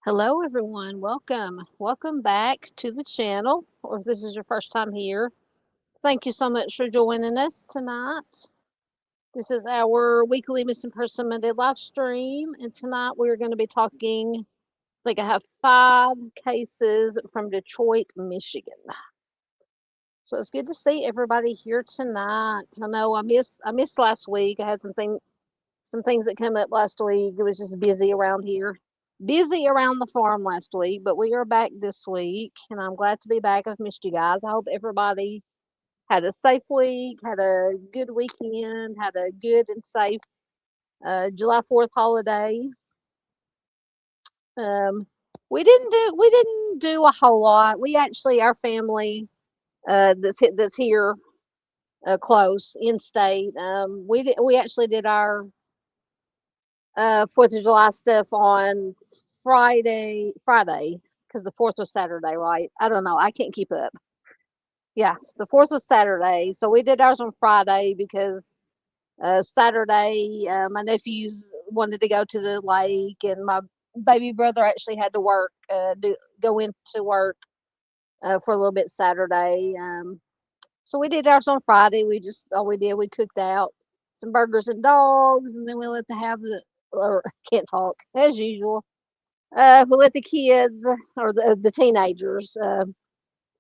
Hello, everyone. Welcome. Welcome back to the channel, or if this is your first time here, thank you so much for joining us tonight. This is our weekly Missing Person Monday live stream, and tonight we're going to be talking. I think I have 5 cases from Detroit, Michigan. So it's good to see everybody here tonight. I know I missed last week. I had some things that came up last week. It was just busy around here, busy around the farm last week, but we are back this week, and I'm glad to be back. I've missed you guys. I hope everybody had a safe week, had a good weekend, had a good and safe July 4th holiday. Um, we didn't do a whole lot. We actually, our family that's here close in state. We actually did our 4th of July stuff on Friday, because the 4th was Saturday, right? I don't know. I can't keep up. Yeah, the 4th was Saturday. So we did ours on Friday because Saturday, my nephews wanted to go to the lake, and my baby brother actually had to work, go into work for a little bit Saturday. So we did ours on Friday. All we did, we cooked out some burgers and dogs, and then we let the have the, or can't talk as usual. We let the kids or the teenagers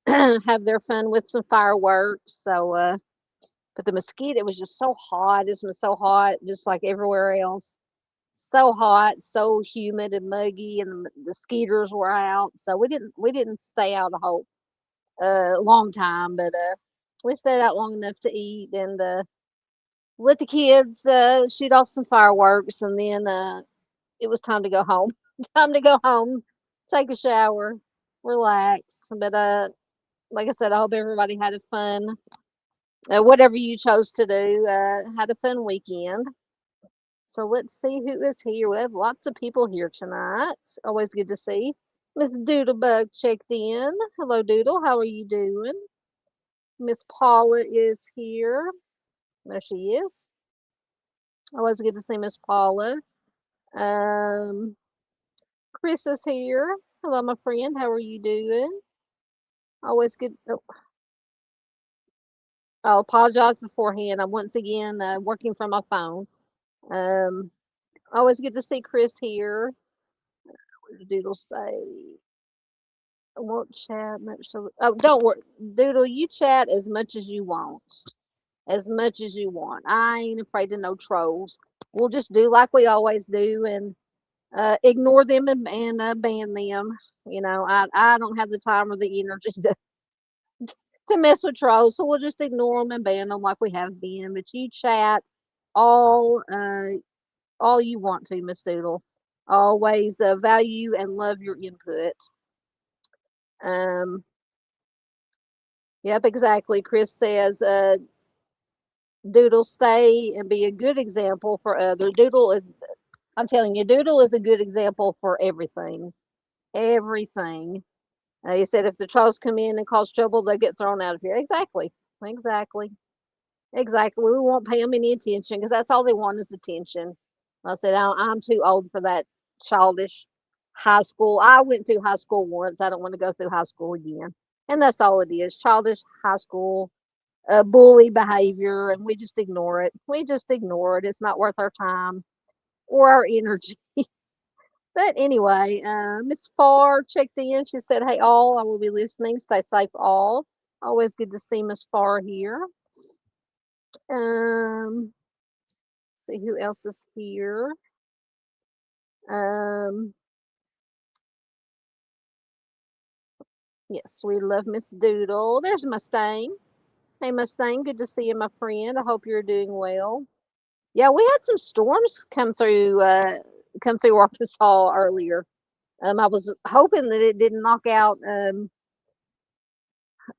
have their fun with some fireworks. But the mosquito, it was just so hot. This was so hot, just like everywhere else. So hot, so humid and muggy, and the skeeters were out. So we didn't stay out a whole long time, but we stayed out long enough to eat and let the kids shoot off some fireworks, and then it was time to go home. Time to go home, take a shower, relax. But like I said, I hope everybody had a fun, whatever you chose to do, had a fun weekend. So let's see who is here. We have lots of people here tonight. Always good to see. Miss Doodlebug checked in. Hello, Doodle. How are you doing? Miss Paula is here. There she is. Always good to see Miss Paula. Um, Chris is here. Hello, my friend. How are you doing? Always good. Oh, I'll apologize beforehand. I'm once again working from my phone. Um, Always good to see Chris here. What did Doodle say? I won't chat much. Oh, don't worry, Doodle. You chat as much as you want. As much as you want. I ain't afraid of no trolls. We'll just do like we always do and ignore them and ban them. I don't have the time or the energy to mess with trolls, so we'll just ignore them and ban them like we have been. But you chat all uh, all you want to, Miss Doodle. Always value and love your input. Um, yep, exactly. Chris says, Doodle, stay and be a good example for others. I'm telling you, Doodle is a good example for everything. Everything. He said if the trolls come in and cause trouble, they'll get thrown out of here. Exactly. Exactly. Exactly. We won't pay them any attention because that's all they want is attention. I said, I'm too old for that childish high school. I went through high school once. I don't want to go through high school again. And that's all it is, childish high school bully behavior. And we just ignore it. We just ignore it. It's not worth our time or our energy. But anyway, Miss Farr checked in. She said, hey, all, I will be listening. Stay safe, all. Always good to see Miss Farr here. See who else is here. Um, yes, we love Miss Doodle. There's Mustang. Hey, Mustang, good to see you, my friend. I hope you're doing well. Yeah, we had some storms come through Arkansas earlier. I was hoping that it didn't knock out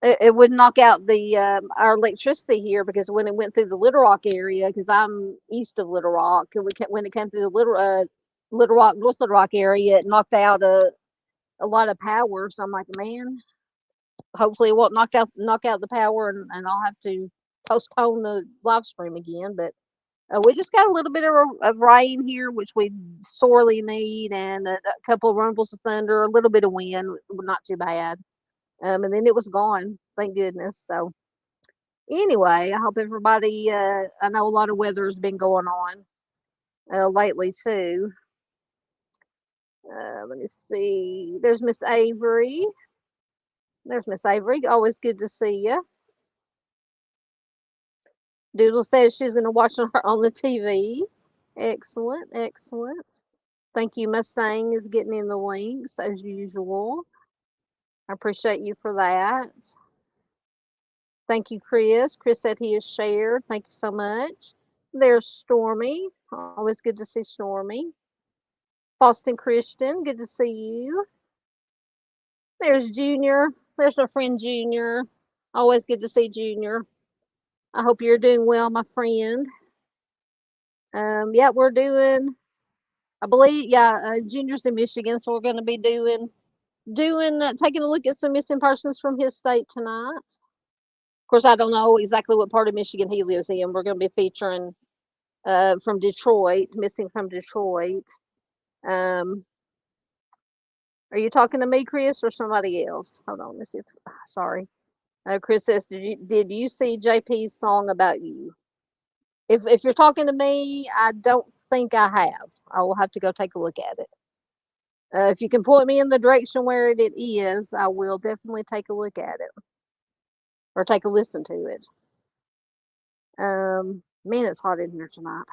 it would knock out the our electricity here, because when it went through the Little Rock area, because I'm east of Little Rock, and when it came through the Little Rock, North Little Rock area, it knocked out a lot of power. So I'm like, man, hopefully it won't knock out the power, and I'll have to postpone the live stream again. But We just got a little bit of rain here, which we sorely need, and a couple of rumbles of thunder, a little bit of wind, not too bad. And then it was gone, thank goodness. So anyway, I hope everybody. I know a lot of weather has been going on lately too. Let me see. There's Miss Avery. There's Miss Avery. Always good to see you. Doodle says she's going to watch her on the TV. Excellent, excellent. Thank you, Mustang is getting in the links as usual. I appreciate you for that. Thank you, Chris. Chris said he has shared. Thank you so much. There's Stormy. Always good to see Stormy. Boston Christian, good to see you. There's Junior. There's our friend Junior. Always good to see Junior. I hope you're doing well, my friend. Yeah, we're doing. I believe, yeah, Junior's in Michigan, so we're going to be taking a look at some missing persons from his state tonight. Of course, I don't know exactly what part of Michigan he lives in. We're going to be featuring from Detroit, missing from Detroit. Um, are you talking to me, Chris, or somebody else? Hold on, let me see. Sorry. Chris says, did you see JP's song about you? If you're talking to me, I don't think I have. I will have to go take a look at it. If you can point me in the direction where it is, I will definitely take a look at it or take a listen to it. Man, it's hot in here tonight.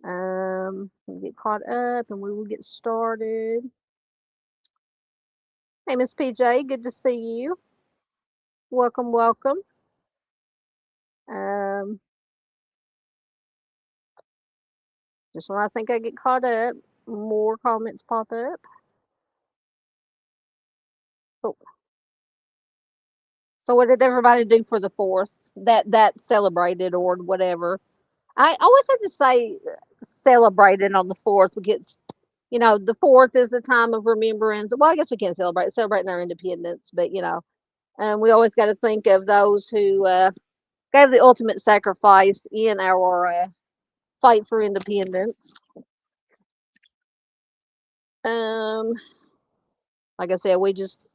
We'll get caught up and we will get started. Hey, Miss PJ, good to see you. Welcome, welcome. Just when I think I get caught up, more comments pop up. Oh. So what did everybody do for the 4th? That celebrated or whatever. I always have to say celebrated on the 4th because, the 4th is a time of remembrance. Well, I guess we can celebrating our independence, but, we always got to think of those who gave the ultimate sacrifice in our fight for independence. Like I said, we just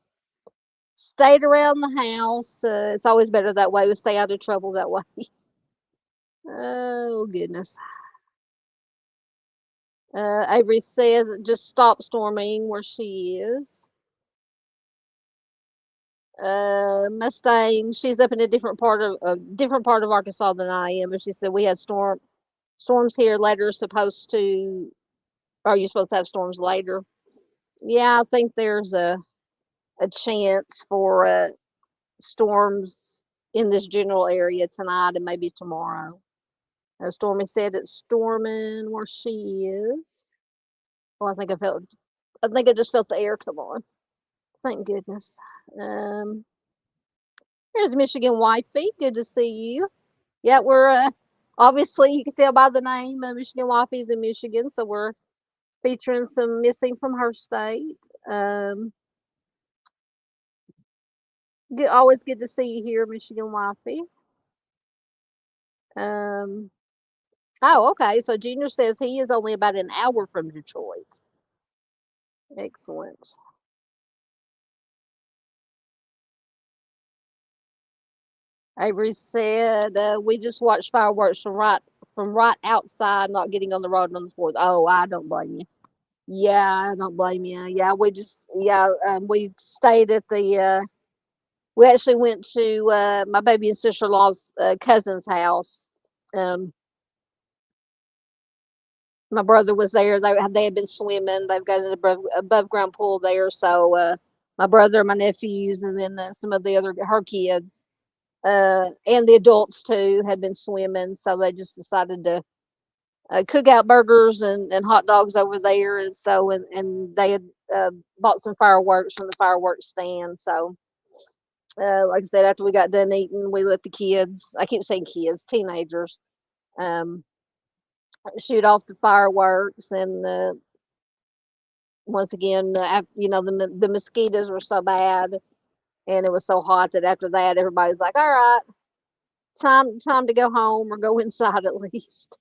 stayed around the house. It's always better that way. We stay out of trouble that way. Oh, goodness. Avery says just stop storming where she is. Mustang, she's up in a different part of Arkansas than I am, but she said we had storms here later. Are you supposed to have storms later? Yeah, I think there's a chance for storms in this general area tonight and maybe tomorrow. Stormy said it's storming where she is. Well, I think I just felt the air come on. Thank goodness. There's Michigan Wifey. Good to see you. Yeah, we're obviously you can tell by the name. Michigan Wifey's in Michigan, so we're featuring some missing from her state. Always good to see you here, Michigan Wifey. Oh, okay. So Junior says he is only about an hour from Detroit. Excellent. Avery said we just watched fireworks from right outside, not getting on the road on the 4th. Oh, I don't blame you. Yeah, I don't blame you. Yeah, we stayed at the. We actually went to my baby and sister-in-law's cousin's house. My brother was there. They had been swimming. They've got an above ground pool there. So my brother, my nephews, and then some of the other her kids, and the adults too, had been swimming. So they just decided to cook out burgers and hot dogs over there. And they had bought some fireworks from the fireworks stand. So like I said, after we got done eating, we let the kids. I keep saying kids, teenagers. Shoot off the fireworks and once again, the mosquitoes were so bad and it was so hot that after that everybody's like, all right, time to go home or go inside at least.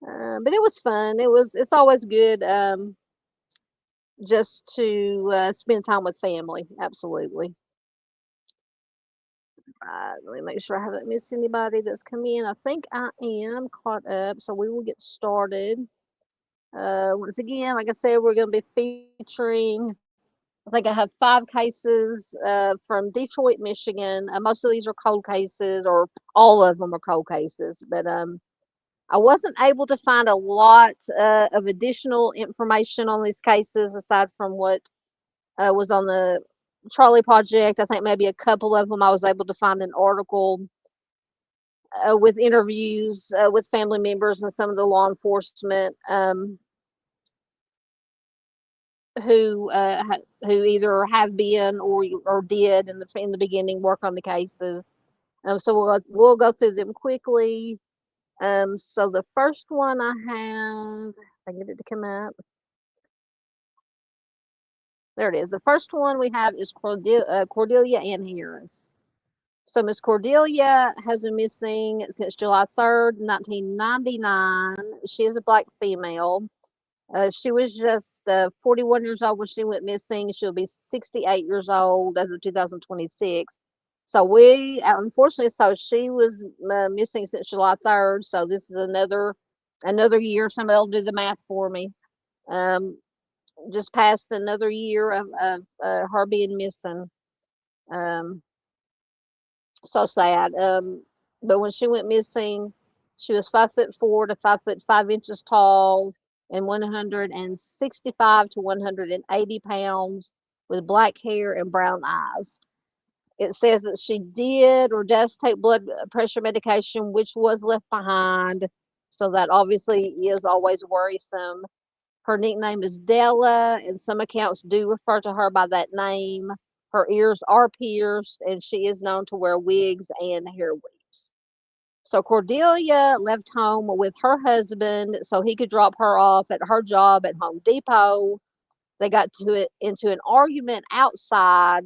But it was fun. It's always good just to spend time with family. Absolutely. Let me make sure I haven't missed anybody that's come in. I think I am caught up, so we will get started. Once again, like I said, we're going to be featuring, I think I have 5 cases from Detroit, Michigan. Most of these are cold cases, or all of them are cold cases. But I wasn't able to find a lot of additional information on these cases aside from what was on the Charlie Project. I think maybe a couple of them I was able to find an article with interviews with family members and some of the law enforcement who either have been or did in the beginning work on the cases. So we'll go through them quickly. So the first one I have, if I get it to come up. There it is. The first one we have is Cordelia Ann Harris. So Miss Cordelia has been missing since July 3rd, 1999. She is a black female. She was just 41 years old when she went missing. She'll be 68 years old as of 2026. So unfortunately, so she was missing since July 3rd. So this is another year. Somebody will do the math for me. Just past another year of her being missing. Um, so sad. But when she went missing, she was 5'4" to 5'5" tall and 165 to 180 pounds with black hair and brown eyes. It says that she did or does take blood pressure medication, which was left behind. So that obviously is always worrisome. Her nickname is Della, and some accounts do refer to her by that name. Her ears are pierced, and she is known to wear wigs and hair weaves. So Cordelia left home with her husband so he could drop her off at her job at Home Depot. They got into an argument outside.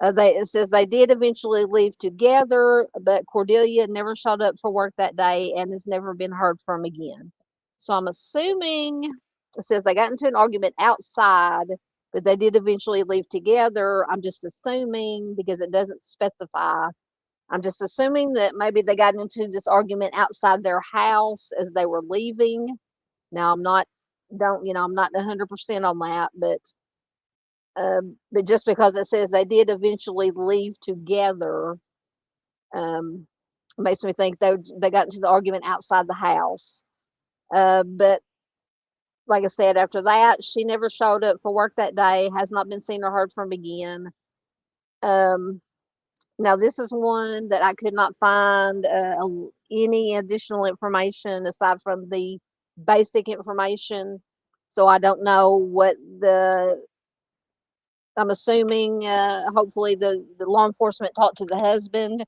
It says they did eventually leave together, but Cordelia never showed up for work that day and has never been heard from again. So I'm assuming it says they got into an argument outside, but they did eventually leave together. I'm just assuming because it doesn't specify. I'm just assuming that maybe they got into this argument outside their house as they were leaving. Now I'm not 100% on that, but just because it says they did eventually leave together, um, makes me think they got into the argument outside the house. But like I said, after that, she never showed up for work that day, has not been seen or heard from again. Um, Now, this is one that I could not find any additional information aside from the basic information. So I don't know I'm assuming, hopefully the law enforcement talked to the husband.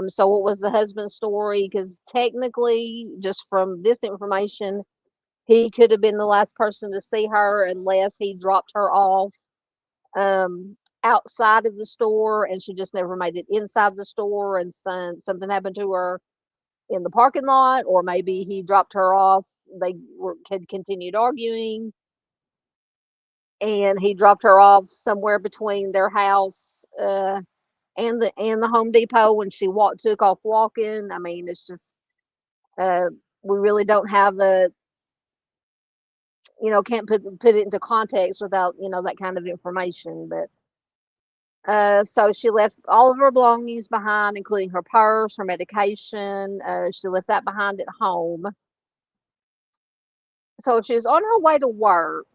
So what was the husband's story? Because technically, just from this information, he could have been the last person to see her unless he dropped her off um, outside of the store and she just never made it inside the store and something happened to her in the parking lot, or maybe he dropped her off. Had continued arguing and he dropped her off somewhere between their house and the Home Depot when she took off walking. I mean, it's just uh, we really don't have can't put it into context without that kind of information. But so she left all of her belongings behind, including her purse, her medication. She left that behind at home. So she was on her way to work.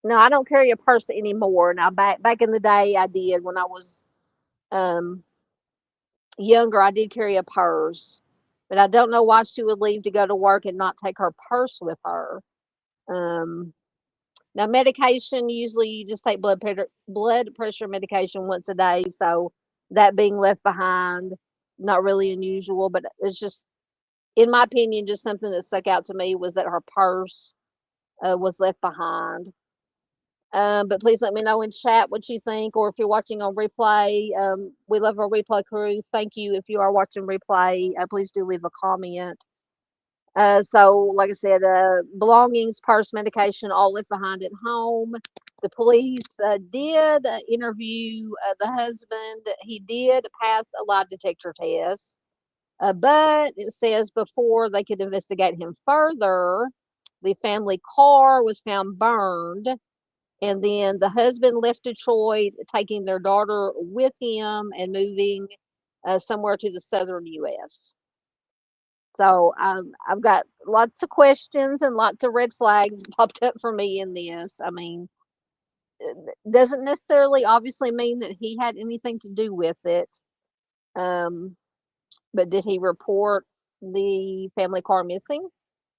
Now I don't carry a purse anymore. Now back in the day, I did when I was um, younger. I did carry a purse, but I don't know why she would leave to go to work and not take her purse with her. Um, Now medication, usually you just take blood pressure medication once a day, so that being left behind, not really unusual, but it's just, in my opinion, just something that stuck out to me was that her purse was left behind. But please let me know in chat what you think, or if you're watching on replay. We love our replay crew. Thank you if you are watching replay. Please do leave a comment. So, like I said, belongings, purse, medication, all left behind at home. The police did interview the husband. He did pass a lie detector test, but it says before they could investigate him further, the family car was found burned. And then the husband left Detroit, taking their daughter with him and moving somewhere to the southern U.S. So I've got lots of questions and lots of red flags popped up for me in this. I mean, doesn't necessarily obviously mean that he had anything to do with it. But did he report the family car missing?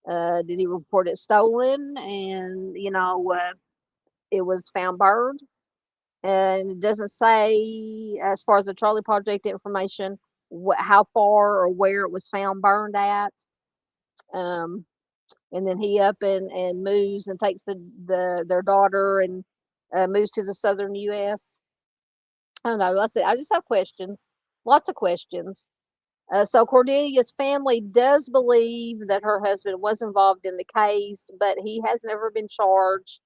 Did he report it stolen? And, it was found burned. And it doesn't say, as far as the Charlie Project information, how far or where it was found burned at. Um, and then he up and moves and takes their daughter and moves to the southern U.S. I don't know. Like I said, I just have questions, lots of questions. So Cordelia's family does believe that her husband was involved in the case, but he has never been charged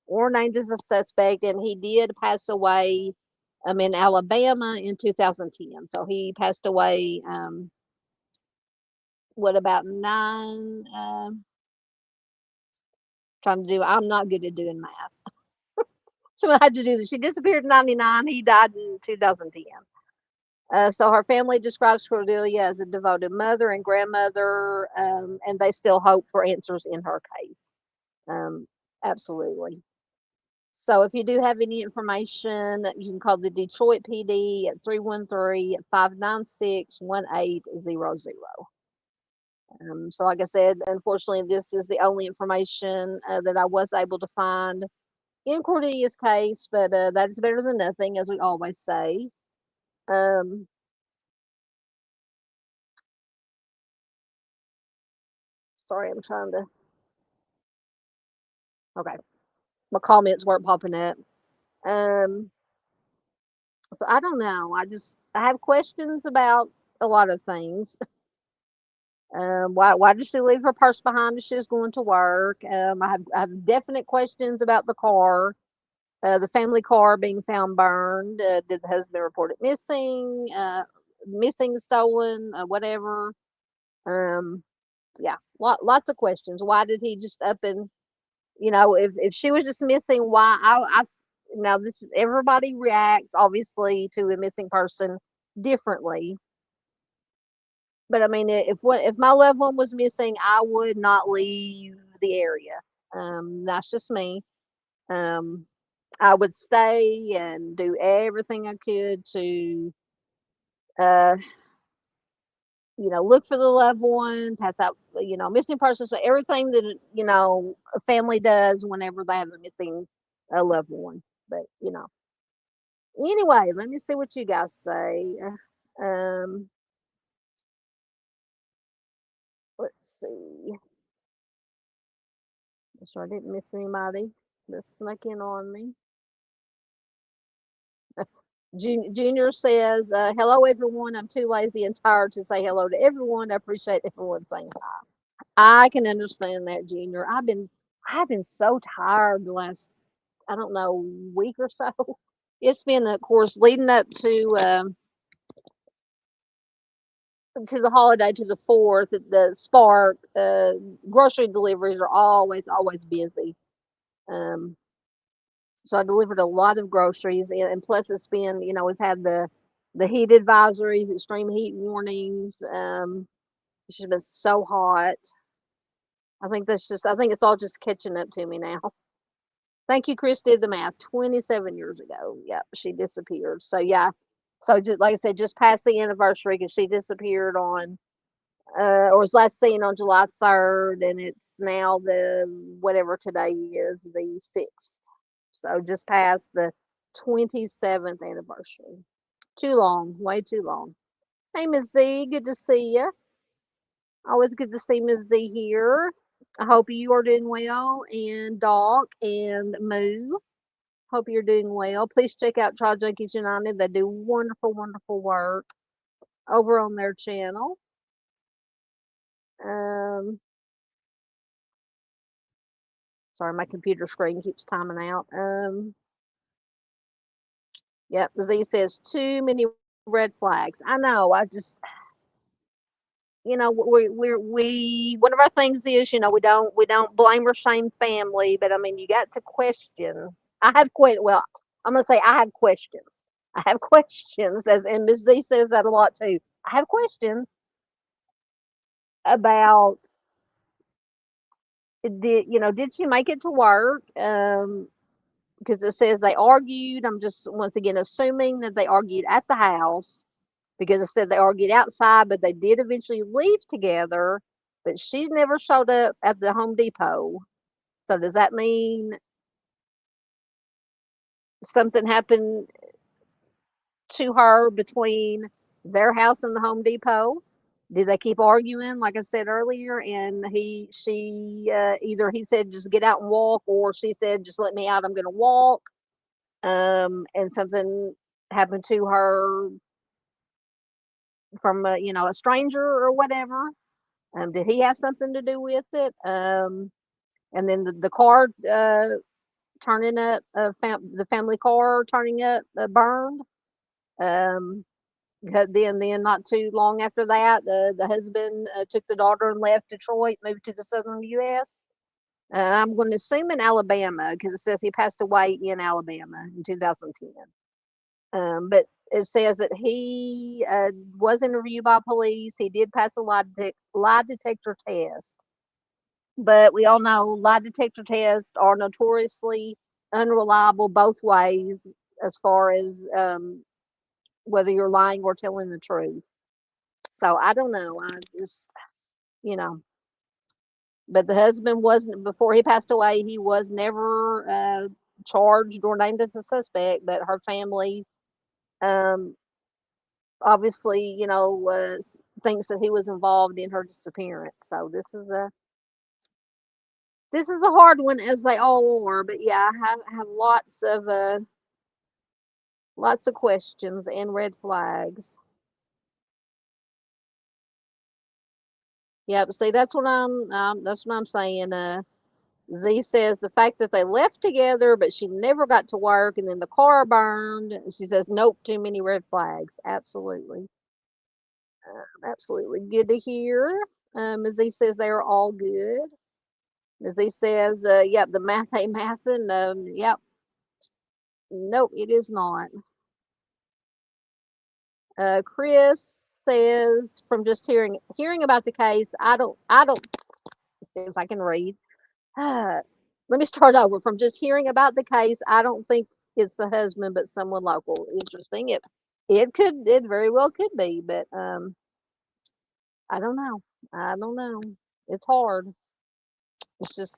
or named as a suspect, and he did pass away in Alabama in 2010. So he passed away, what, about nine? I'm not good at doing math. So I had to do this. She disappeared in 99. He died in 2010. So her family describes Cordelia as a devoted mother and grandmother, and they still hope for answers in her case. Um, absolutely. So if you do have any information, you can call the Detroit PD at 313-596-1800. So like I said, unfortunately, this is the only information that I was able to find in Cordelia's case, but that is better than nothing, as we always say. Um, sorry, I'm trying to. Okay, my comments weren't popping up. Um, so I don't know. I have questions about a lot of things. Why did she leave her purse behind as she was going to work? I have definite questions about the car, the family car being found burned. Did the husband report it missing? Missing, stolen, whatever. Um, yeah, lots of questions. Why did he just up and, if she was just missing, why? Now this everybody reacts obviously to a missing person differently. But I mean, if my loved one was missing, I would not leave the area. That's just me. Um, I would stay and do everything I could to, uh, look for the loved one, pass out, missing persons, so everything that a family does whenever they have a missing loved one. But anyway, let me see what you guys say. Um, let's see. Make sure I didn't miss anybody that snuck in on me. Junior says, "Hello everyone. I'm too lazy and tired to say hello to everyone. I appreciate everyone saying hi." I can understand that, Junior. I've been so tired the last, I don't know, week or so. It's been, of course, leading up to the holiday, to the 4th, the Spark. Grocery deliveries are always busy. Um, so I delivered a lot of groceries, and plus it's been, we've had the heat advisories, extreme heat warnings. It's just been so hot. I think it's all just catching up to me now. Thank you, Chris did the math. 27 years ago. Yep, she disappeared. So yeah. So just like I said, just past the anniversary, because she disappeared on or was last seen on July 3rd, and it's now the whatever today is, the 6th. So just past the 27th anniversary. Too long, way too long. Hey, Miss Z, good to see you. Always good to see Miss Z here. I hope you are doing well, and Doc and Moo. Hope you're doing well. Please check out Trial Junkies United. They do wonderful, wonderful work over on their channel. Um, sorry, my computer screen keeps timing out. Yep, Z says too many red flags. I know. I just, we one of our things is, we don't blame or shame family, but I mean, you got to question. Well, I'm gonna say I have questions. I have questions, and Ms. Z says that a lot too. I have questions about did she make it to work? Because it says they argued. I'm just once again assuming that they argued at the house because it said they argued outside, but they did eventually leave together. But she never showed up at the Home Depot. So does that mean something happened to her between their house and the Home Depot? Did they keep arguing, like I said earlier? And she either he said just get out and walk, or she said just let me out. I'm going to walk. And something happened to her from a stranger or whatever. Did he have something to do with it? And then the car turning up, the family car turning up, burned. Um, then not too long after that, the husband took the daughter and left Detroit, moved to the southern U.S. I'm going to assume in Alabama because it says he passed away in Alabama in 2010. But it says that he was interviewed by police. He did pass a lie detector test. But we all know lie detector tests are notoriously unreliable both ways as far as whether you're lying or telling the truth. So I don't know. I just, you know, but the husband wasn't, before he passed away, he was never charged or named as a suspect, but her family um, obviously, thinks that he was involved in her disappearance. So this is a hard one, as they all are. But yeah, I have lots of questions and red flags. Yeah, but see, that's what I'm saying. Z says the fact that they left together, but she never got to work, and then the car burned. She says, nope, too many red flags. Absolutely. Absolutely. Good to hear. Ms. Z says they are all good. Ms. Z says, yep, the math ain't mathin'. Yep. Nope, it is not. Chris says, from just hearing about the case, I don't, if I can read. Let me start over. From just hearing about the case, I don't think it's the husband, but someone local. Interesting. It very well could be, but I don't know. I don't know. It's hard. It's just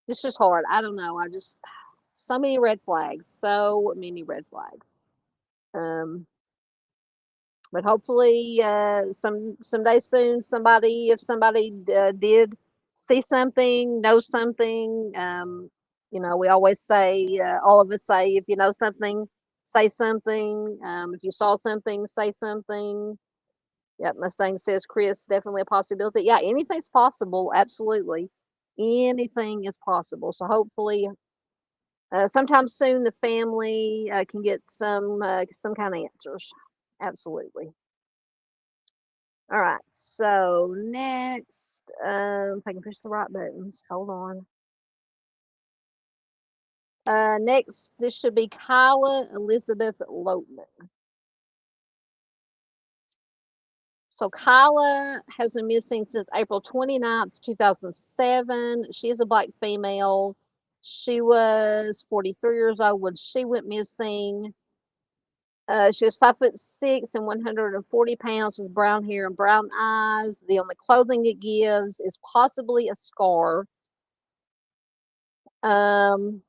it's just hard. I don't know. I just so many red flags. So many red flags. Um, but hopefully, someday soon, if somebody did see something, know something, we always say, all of us say, if you know something, say something. If you saw something, say something. Yep, Mustang says, Chris, definitely a possibility. Yeah, anything's possible. Absolutely, anything is possible. So hopefully, sometime soon, the family can get some kind of answers. Absolutely. All right, so next, if I can push the right buttons, hold on. Next, this should be Kyla Elizabeth Loatman. So Kyla has been missing since April 29th, 2007. She is a black female. She was 43 years old when she went missing. She was 5'6" and 140 pounds with brown hair and brown eyes. The only clothing it gives is possibly a scar. Um,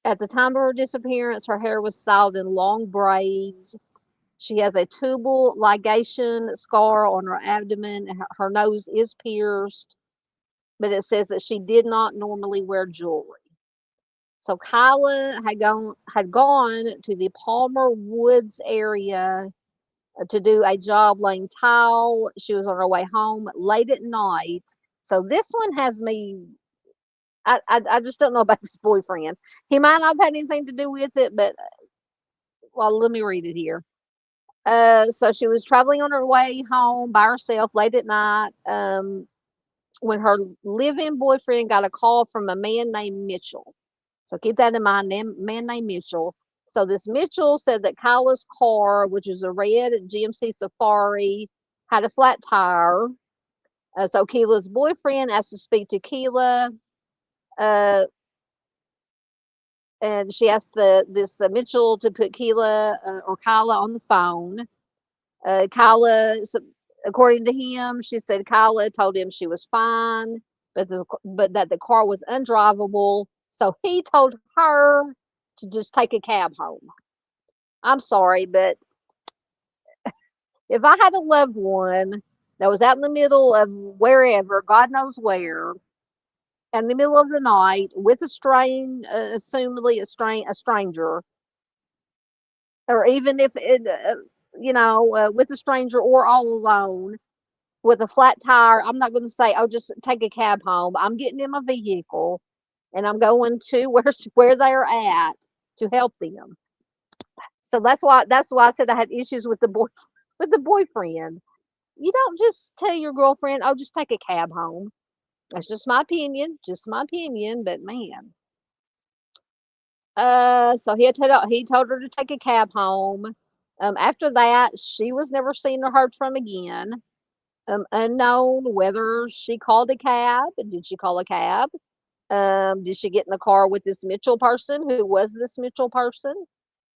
at the time of her disappearance, her hair was styled in long braids. She has a tubal ligation scar on her abdomen. Her nose is pierced. but it says that she did not normally wear jewelry. So Kyla had gone to the Palmer Woods area to do a job laying tile. She was on her way home late at night. So this one has me. I just don't know about this boyfriend. He might not have had anything to do with it, but well, let me read it here. So she was traveling on her way home by herself late at night. When her live-in boyfriend got a call from a man named Mitchell. So keep that in mind, man named Mitchell. So this Mitchell said that Kyla's car, which was a red GMC Safari, had a flat tire. So Keela's boyfriend asked to speak to Keela, uh, and she asked this Mitchell to put Keela or Kyla on the phone. Kyla, so according to him, she said Kyla told him she was fine, but that the car was undrivable. So he told her to just take a cab home. I'm sorry, but if I had a loved one that was out in the middle of wherever, God knows where, in the middle of the night with assumably a stranger, or even if it, with a stranger or all alone with a flat tire, I'm not going to say, "Oh, just take a cab home." I'm getting in my vehicle and I'm going to where they're at to help them. So that's why I said I had issues with the boyfriend. You don't just tell your girlfriend, "Oh, just take a cab home." That's just my opinion, but man. So he told her to take a cab home. After that, she was never seen or heard from again. Unknown whether she called a cab. Did she call a cab? Did she get in the car with this Mitchell person? Who was this Mitchell person?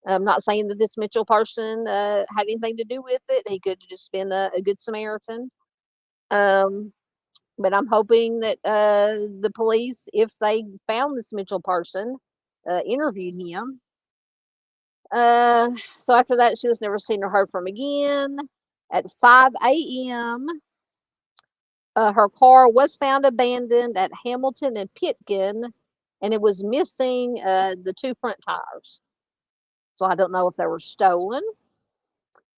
I'm not saying that this Mitchell person had anything to do with it. He could have just been a good Samaritan. Um, but I'm hoping that the police, if they found this Mitchell person, interviewed him. So after that, she was never seen or heard from again. At 5 a.m., her car was found abandoned at Hamilton and Pitkin, and it was missing the two front tires. So I don't know if they were stolen.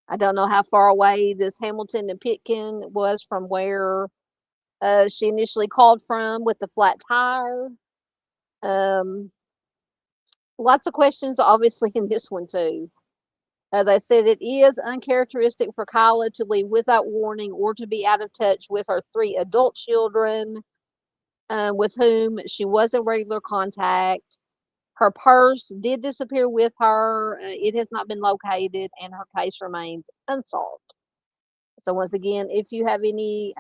I don't know how far away this Hamilton and Pitkin was from where she initially called from with the flat tire. Um, Lots of questions, obviously, in this one, too. They said it is uncharacteristic for Kyla to leave without warning or to be out of touch with her three adult children, with whom she was in regular contact. Her purse did disappear with her. It has not been located, and her case remains unsolved. So, once again, if you have any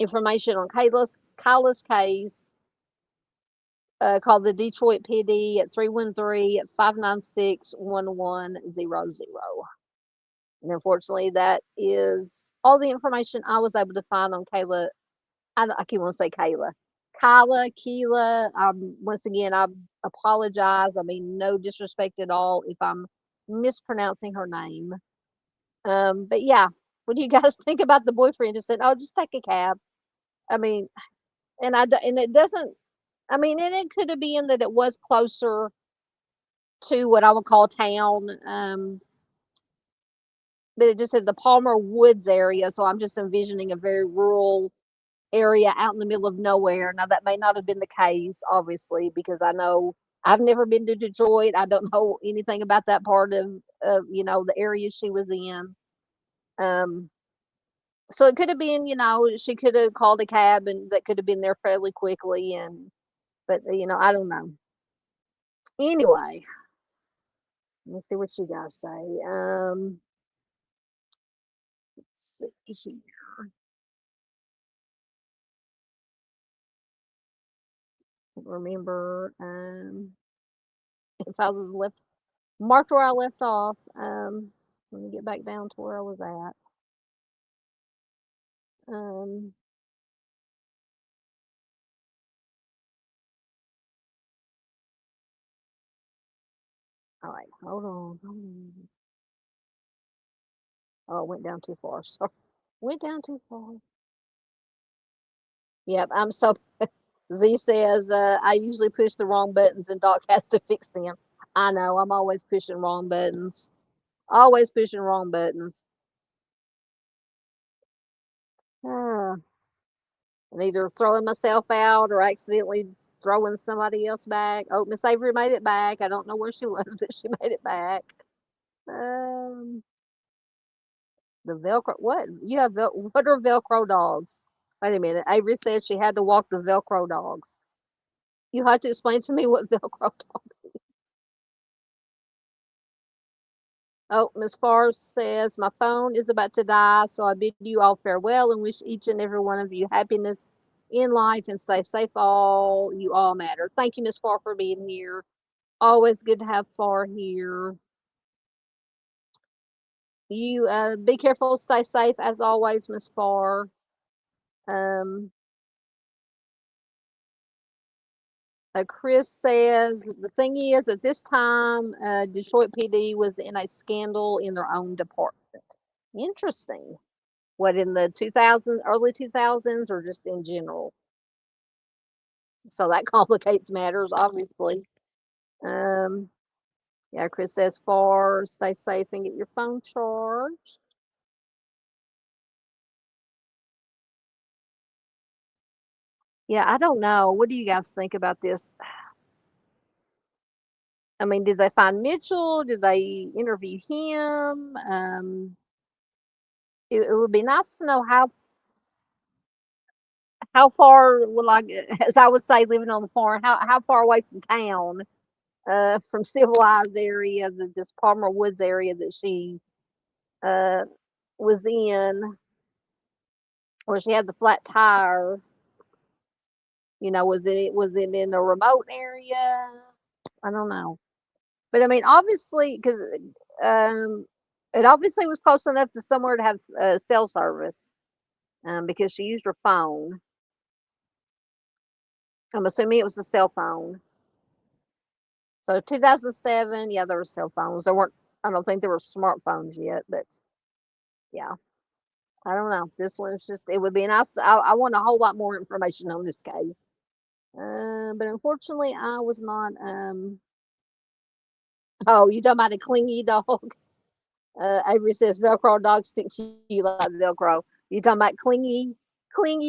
information on Kyla's case, call the Detroit PD at 313-596-1100. And unfortunately, that is all the information I was able to find on Kayla. I keep want to say Kayla. Keela. Once again, I apologize. I mean, no disrespect at all if I'm mispronouncing her name. But yeah, what do you guys think about the boyfriend? Just said, "Oh, just take a cab." I mean, and it doesn't. I mean, and it could have been that it was closer to what I would call town. But it just said the Palmer Woods area, so I'm just envisioning a very rural area out in the middle of nowhere. Now that may not have been the case, obviously, because I know I've never been to Detroit. I don't know anything about that part of the area she was in. Um, so it could have been, she could have called a cab and that could have been there fairly quickly. But I don't know. Anyway, let's see what you guys say. Let's see here. Remember, if I was left marked where I left off. Let me get back down to where I was at. Um, all right, hold on. Oh, I went down too far. Sorry, went down too far. Yep, I'm so Z says, I usually push the wrong buttons and Doc has to fix them. I know, I'm always pushing wrong buttons. Always pushing wrong buttons. Uh, and either throwing myself out or accidentally throwing somebody else back. Oh, Miss Avery made it back. I don't know where she was, but she made it back. Um, the Velcro. What? You have what are Velcro dogs? Wait a minute. Avery said she had to walk the Velcro dogs. You have to explain to me what Velcro dog. Oh, Miss Farr says my phone is about to die, so I bid you all farewell and wish each and every one of you happiness in life and stay safe. All you all matter. Thank you, Miss Farr, for being here. Always good to have Farr here. You be careful, stay safe as always, Miss Farr. Um, Chris says the thing is at this time, Detroit PD was in a scandal in their own department. Interesting. What in the 2000s, early 2000s, or just in general? So that complicates matters, obviously. Um, yeah, Chris says far, stay safe and get your phone charged. Yeah, I don't know. What do you guys think about this? I mean, did they find Mitchell? Did they interview him? It would be nice to know how far will I, as I would say, living on the farm, how far away from town, from civilized area, this Palmer Woods area that she uh, was in, where she had the flat tire. Was it in a remote area? I don't know, but I mean, obviously, because um, it obviously was close enough to somewhere to have cell service, because she used her phone. I'm assuming it was a cell phone. So 2007, yeah, there were cell phones. There weren't. I don't think there were smartphones yet, but yeah, I don't know. This one's just. It would be nice. I want a whole lot more information on this case. But unfortunately, I was not. Oh, you talking about a clingy dog? Avery says Velcro dogs stick to you like Velcro. You talking about clingy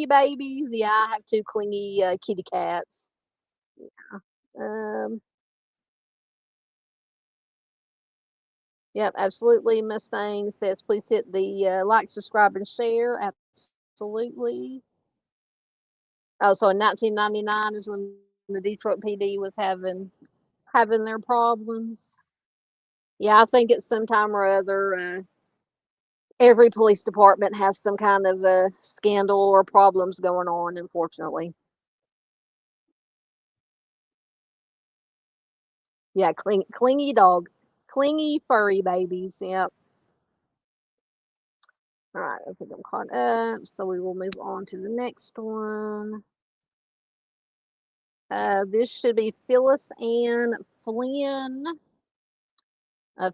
babies? Yeah, I have two clingy kitty cats. Um, yep, absolutely. Mustang says please hit the like, subscribe, and share. Absolutely. Oh, so in 1999 is when the Detroit PD was having their problems. Yeah, I think it's sometime or other. Every police department has some kind of scandal or problems going on, unfortunately. Yeah, clingy dog, clingy furry babies. Yep. All right, I think I'm caught up, so we will move on to the next one. This should be Phyllis Ann Flynn.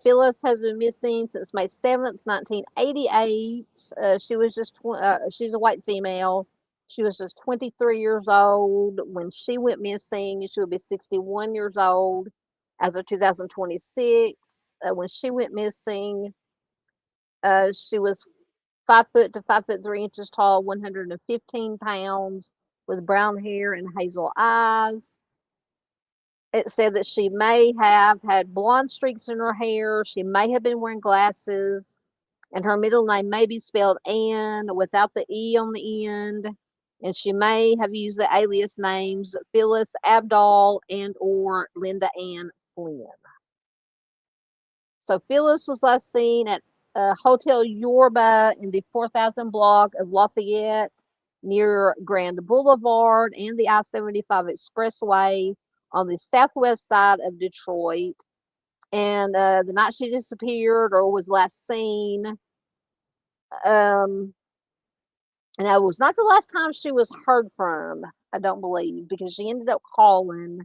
Phyllis has been missing since May 7th, 1988. She's a white female. She was just 23 years old when she went missing. She would be 61 years old as of 2026. When she went missing, she was 5 foot to 5'3" tall, 115 pounds, with brown hair and hazel eyes. It said that she may have had blonde streaks in her hair. She may have been wearing glasses, and her middle name may be spelled Ann without the E on the end. And she may have used the alias names Phyllis Abdall and or Linda Ann Flynn. So Phyllis was last seen at Hotel Yorba in the 4000 block of Lafayette near Grand Boulevard and the I-75 Expressway on the southwest side of Detroit. And the night she disappeared or was last seen, um, and that was not the last time she was heard from, I don't believe, because she ended up calling.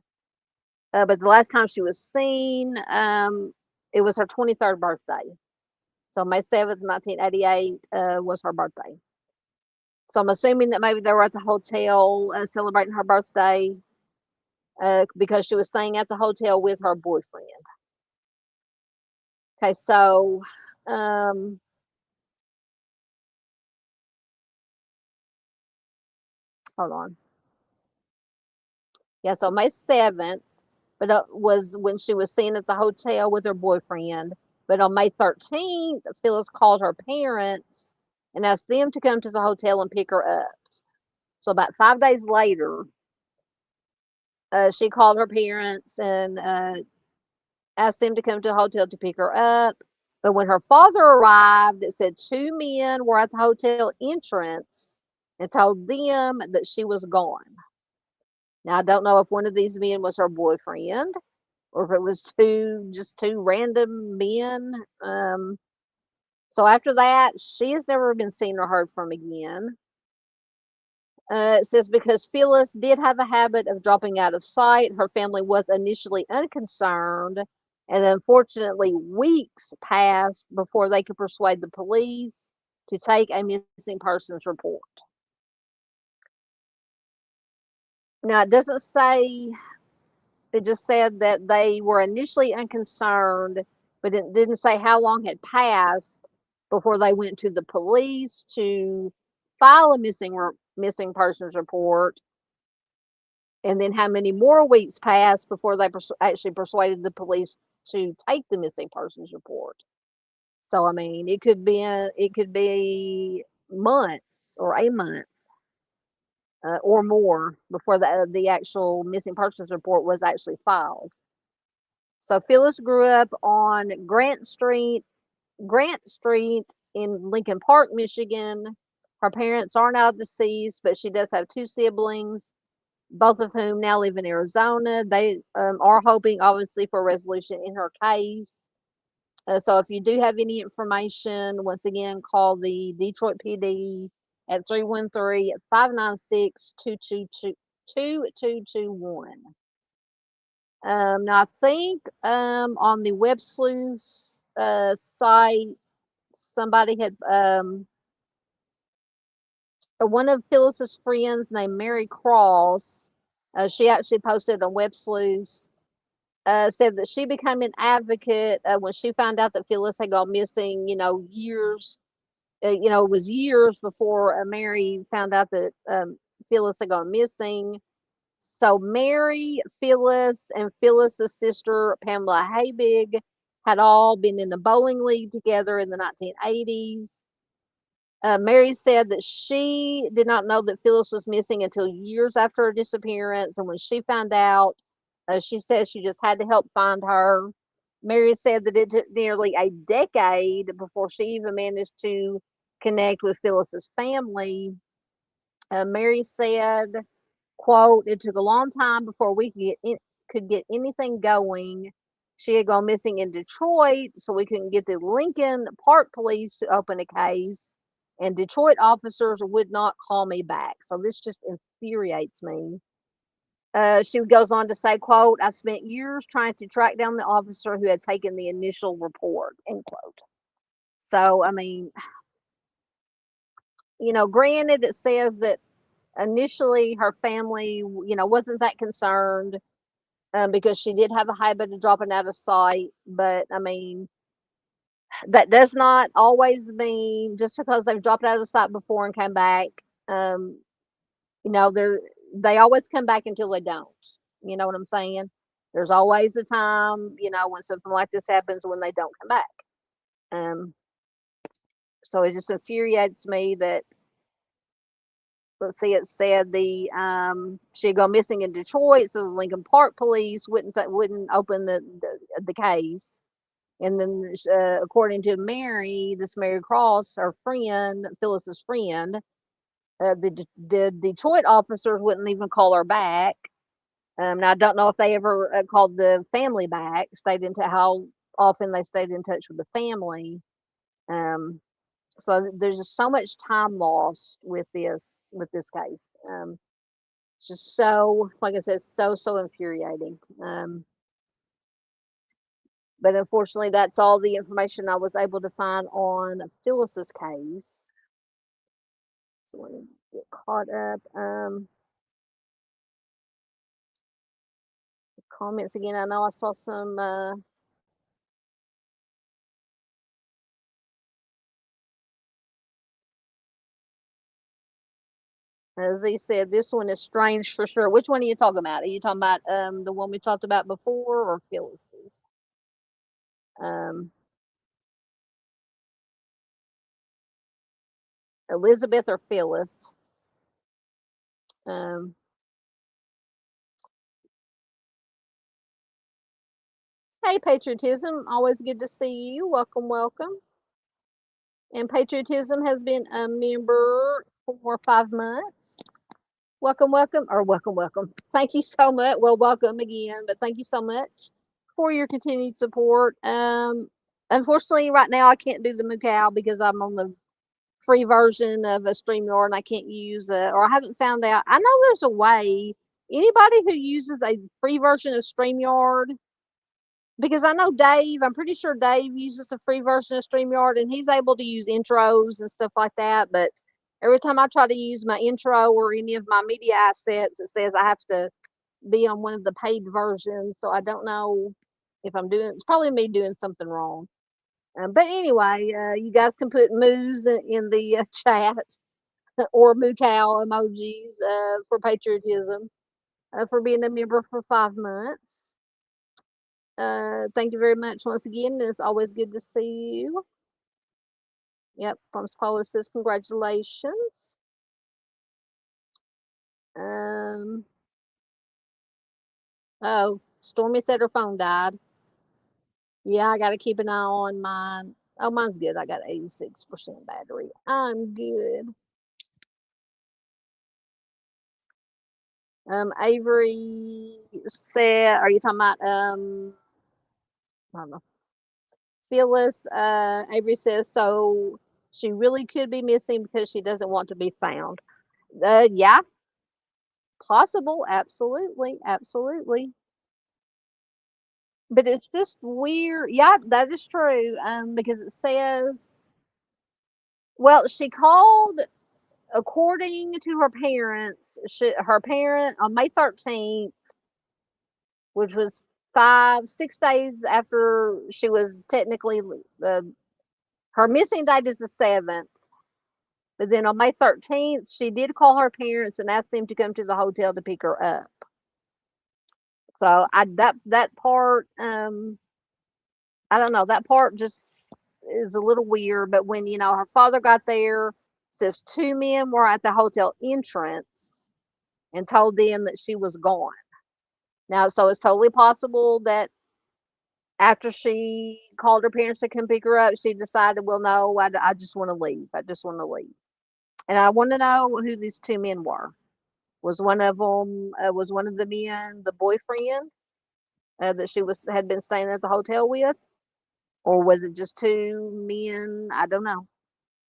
But the last time she was seen, it was her 23rd birthday. So May 7th, 1988 was her birthday. So I'm assuming that maybe they were at the hotel celebrating her birthday because she was staying at the hotel with her boyfriend. Okay, so um, hold on. Yeah, so May 7th, but was when she was seen at the hotel with her boyfriend. But on May 13th, Phyllis called her parents and asked them to come to the hotel and pick her up. So about 5 days later, she called her parents and asked them to come to the hotel to pick her up. But when her father arrived, it said two men were at the hotel entrance and told them that she was gone. Now, I don't know if one of these men was her boyfriend or if it was two random men. So after that, she has never been seen or heard from again. It says because Phyllis did have a habit of dropping out of sight, her family was initially unconcerned, and unfortunately, weeks passed before they could persuade the police to take a missing persons report. Now, it doesn't say, it just said that they were initially unconcerned, but it didn't say how long had passed before they went to the police to file a missing persons report, and then how many more weeks passed before they actually persuaded the police to take the missing persons report. So I mean, it could be months or a month or more before the actual missing persons report was actually filed. So Phyllis grew up on Grant Street in Lincoln Park, Michigan. Her parents are now deceased, but she does have two siblings, both of whom now live in Arizona. They are hoping, obviously, for a resolution in her case. So if you do have any information, once again, call the Detroit PD at 313-596-2221. Now, I think on the Web Sleuth site, somebody had, one of Phyllis's friends named Mary Cross, she actually posted on Web Sleuth, said that she became an advocate when she found out that Phyllis had gone missing, it was years before Mary found out that Phyllis had gone missing. So Mary, Phyllis, and Phyllis's sister Pamela Habig had all been in the bowling league together in the 1980s. Mary said that she did not know that Phyllis was missing until years after her disappearance, and when she found out, she said she just had to help find her. Mary said that it took nearly a decade before she even managed to connect with Phyllis's family. Mary said, quote, "It took a long time before we could get anything going. She had gone missing in Detroit, so we couldn't get the Lincoln Park police to open a case, and Detroit officers would not call me back. So this just infuriates me." She goes on to say, quote, "I spent years trying to track down the officer who had taken the initial report," end quote. So, I mean, granted, it says that initially her family, wasn't that concerned because she did have a habit of dropping out of sight. But I mean, that does not always mean just because they've dropped out of sight before and came back. Um, they always come back until they don't. You know what I'm saying? There's always a time, when something like this happens when they don't come back. Um, so it just infuriates me that, let's see, it said she had gone missing in Detroit, so the Lincoln Park police wouldn't open the case. And then, according to Mary, this Mary Cross, her friend, Phyllis's friend, the Detroit officers wouldn't even call her back. Now I don't know if they ever called the family back, stayed into how often they stayed in touch with the family. Um, so there's just so much time lost with this case. It's just so, like I said, so infuriating. But unfortunately, that's all the information I was able to find on Phyllis's case. So get caught up. Comments again. I know I saw some. As he said, this one is strange for sure. Which one are you talking about? Are you talking about the one we talked about before, or Phyllis's? Um, Elizabeth or Phyllis? Um, hey, Patriotism, always good to see you. Welcome, welcome. And Patriotism has been a member for 5 months. Welcome, welcome, or welcome, welcome. Thank you so much. Well, welcome again, but thank you so much for your continued support. Unfortunately, right now I can't do the Moocow because I'm on the free version of a StreamYard and I can't use it, or I haven't found out. I know there's a way. Anybody who uses a free version of StreamYard, because I know Dave, I'm pretty sure Dave uses a free version of StreamYard and he's able to use intros and stuff like that. But every time I try to use my intro or any of my media assets, it says I have to be on one of the paid versions. So I don't know if I'm doing, it's probably me doing something wrong. But anyway, you guys can put moos in the chat or moo cow emojis for patriotism for being a member for 5 months. Thank you very much once again. It's always good to see you. Yep, Farms Paula says congratulations. Oh, Stormy said her phone died. Yeah, I got to keep an eye on mine. Oh, mine's good. I got 86% battery. I'm good. Avery said, are you talking about, I don't know. Phyllis, Avery says, so she really could be missing because she doesn't want to be found. Yeah, possible. Absolutely. Absolutely. But it's just weird. Yeah, that is true. Because it says, well, she called, according to her parents, her parent on May 13th, which was 6 days after she was technically, uh, her missing date is the 7th. But then on May 13th, she did call her parents and asked them to come to the hotel to pick her up. So that part, I don't know, that part just is a little weird. But when her father got there, says two men were at the hotel entrance and told them that she was gone. Now, so it's totally possible that after she called her parents to come pick her up, she decided, well, no, I just want to leave. I just want to leave. And I want to know who these two men were. Was one of them, was one of the men the boyfriend that she had been staying at the hotel with? Or was it just two men? I don't know.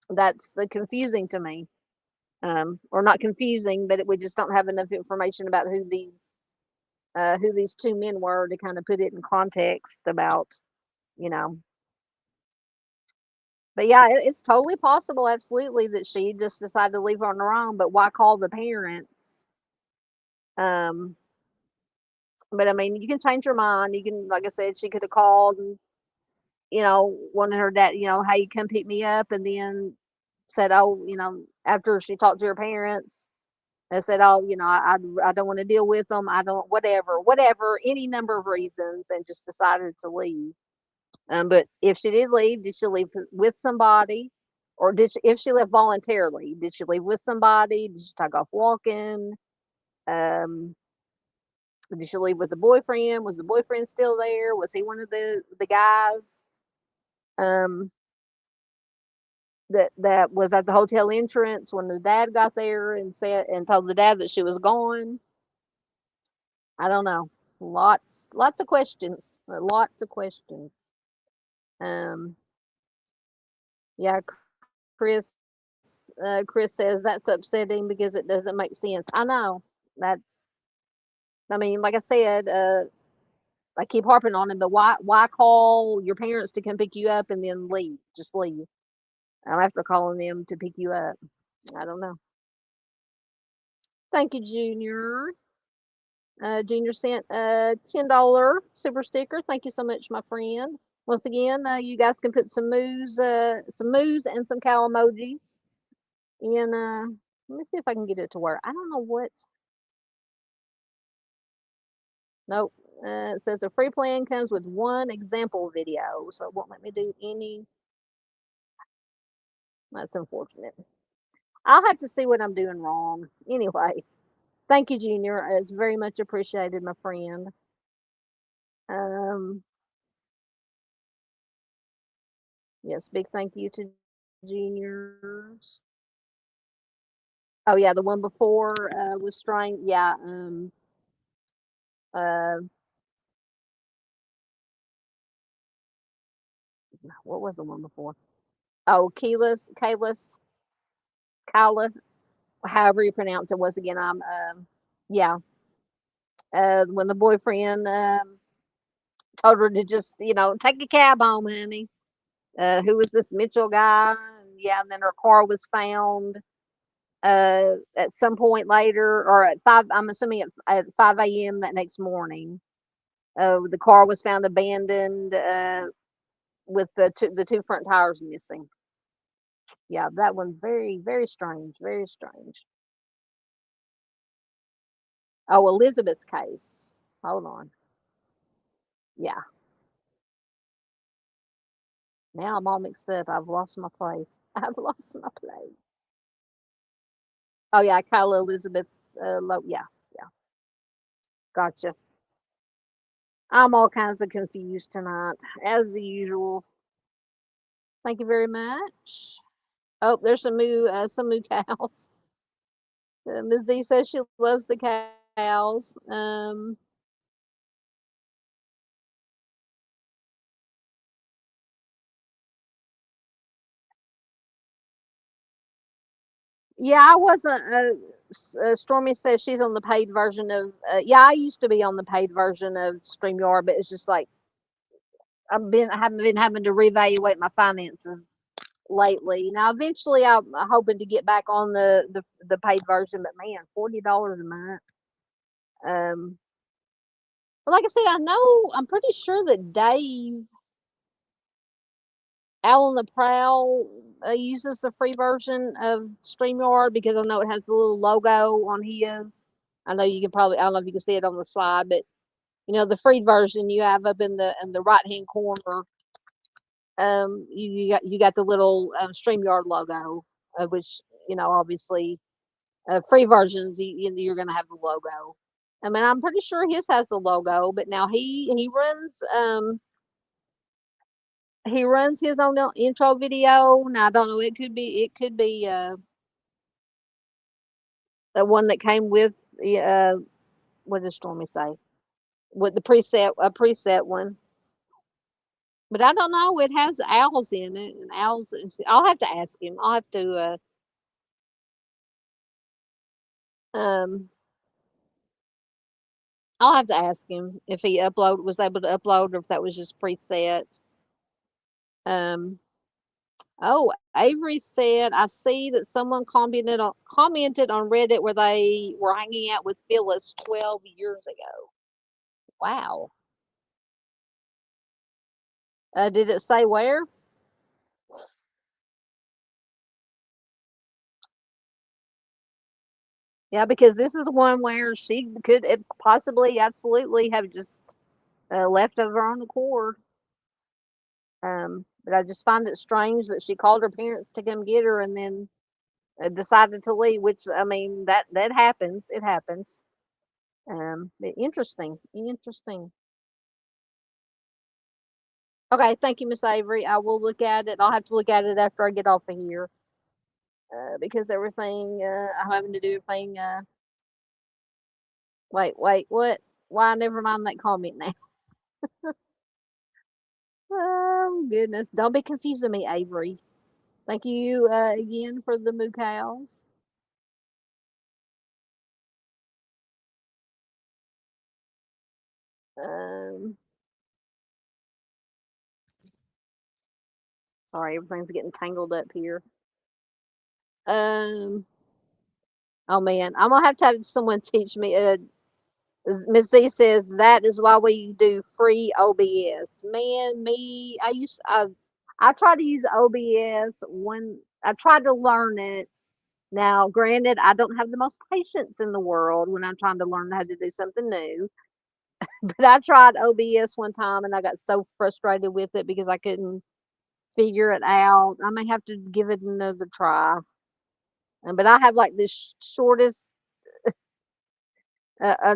That's confusing to me. Or not confusing, but we just don't have enough information about who these two men were to kind of put it in context about, you know. But yeah, it's totally possible, absolutely, that she just decided to leave on her own. But why call the parents? Um, but I mean, you can change your mind. You can, like I said, she could have called and wanted her dad, hey, come pick me up, and then said, oh, after she talked to her parents, they said, oh, I don't want to deal with them. I don't, whatever, any number of reasons, and just decided to leave. But if she did leave, did she leave with somebody? Or if she left voluntarily, did she leave with somebody? Did she take off walking? Um, did she leave with the boyfriend? Was the boyfriend still there? Was he one of the guys um, that was at the hotel entrance when the dad got there and told the dad that she was gone? I don't know. Lots of questions. Lots of questions. Um, yeah, Chris. Chris says that's upsetting because it doesn't make sense. I know. That's. I mean, like I said, I keep harping on it, but why call your parents to come pick you up and then leave? Just leave. After calling them to pick you up. I don't know. Thank you, Junior. Junior sent a $10 super sticker. Thank you so much, my friend. Once again, you guys can put some moos and some cow emojis in. Let me see if I can get it to work. I don't know what. Nope. It says the free plan comes with one example video, so it won't let me do any. That's unfortunate. I'll have to see what I'm doing wrong. Anyway, thank you, Junior. It's very much appreciated, my friend. Um, yes, big thank you to Juniors. Oh yeah, the one before was Strain. Yeah. Uh, what was the one before? Oh, Kyla, however you pronounce it. Was again. Yeah. When the boyfriend told her to just, take a cab home, honey. Who was this Mitchell guy? Yeah, and then her car was found at some point later, or at 5, I'm assuming at 5 a.m. that next morning. The car was found abandoned with the two front tires missing. Yeah, that one's very, very strange. Very strange. Oh, Elizabeth's case. Hold on. Yeah. Now I'm all mixed up. I've lost my place. I've lost my place. Oh yeah, Kyla Elizabeth. Yeah, yeah. Gotcha. I'm all kinds of confused tonight, as usual. Thank you very much. Oh, there's some moo cows. Ms. Z says she loves the cows. Yeah, I wasn't. Stormy says she's on the paid version of. Yeah, I used to be on the paid version of StreamYard, but it's just like I haven't been having to reevaluate my finances lately. Now, eventually, I'm hoping to get back on the paid version, but man, $40 a month. Um, but like I said, I'm pretty sure that Dave Alan the Prowl uses the free version of StreamYard because I know it has the little logo on his. I know you can probably, I don't know if you can see it on the slide, but the free version you have up in the right hand corner. You got the little StreamYard logo, which obviously free versions you're gonna have the logo. I mean, I'm pretty sure his has the logo, but now he runs his own intro video. Now I don't know. It could be the one that came with what did Stormy say? With the preset, a preset one. But I don't know. It has owls in it, and owls. I'll have to ask him. I'll have to. Um, I'll have to ask him if he was able to upload, or if that was just preset. Um. Oh, Avery said, I see that someone commented on Reddit where they were hanging out with Phyllis 12 years ago. Wow. Did it say where? Yeah, because this is the one where she could possibly, absolutely have just left of her own accord. But I just find it strange that she called her parents to come get her and then decided to leave. Which I mean, that happens. It happens. But interesting. Interesting. Okay, thank you, Miss Avery. I will look at it. I'll have to look at it after I get off of here because everything I'm having to do everything. Wait, what? Why? Never mind that comment now. Oh goodness! Don't be confusing me, Avery. Thank you again for the moo cows. Um, Sorry, everything's getting tangled up here. Um, Oh man, I'm gonna have to have someone teach me. Miss Z says that is why we do free OBS. Man, I tried to use OBS when I tried to learn it. Now, granted, I don't have the most patience in the world when I'm trying to learn how to do something new. But I tried OBS one time and I got so frustrated with it because I couldn't figure it out. I may have to give it another try. But I have like this shortest uh,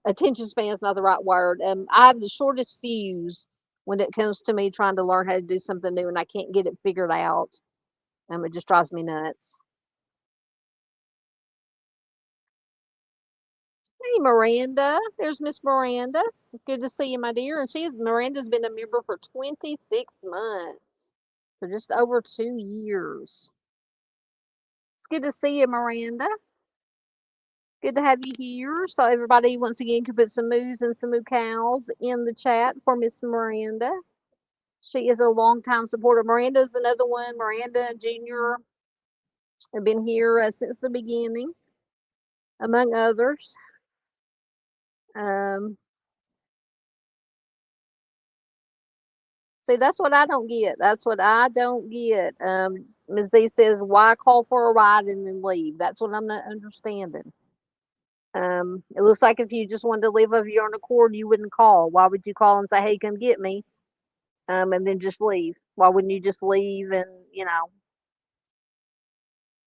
attention span is not the right word. I have the shortest fuse when it comes to me trying to learn how to do something new and I can't get it figured out. It just drives me nuts. Hey, Miranda. There's Miss Miranda. Good to see you, my dear. And Miranda's been a member for 26 months. For just over 2 years. It's good to see you, Miranda. Good to have you here. So everybody, once again, can put some moos and some moo cows in the chat for Miss Miranda. She is a longtime supporter. Miranda's another one. Miranda Jr. have been here since the beginning, among others. Um, see, that's what I don't get. That's what I don't get. Ms. Z says, why call for a ride and then leave? That's what I'm not understanding. It looks like if you just wanted to leave of your own accord, you wouldn't call. Why would you call and say, hey, come get me? And then just leave? Why wouldn't you just leave and,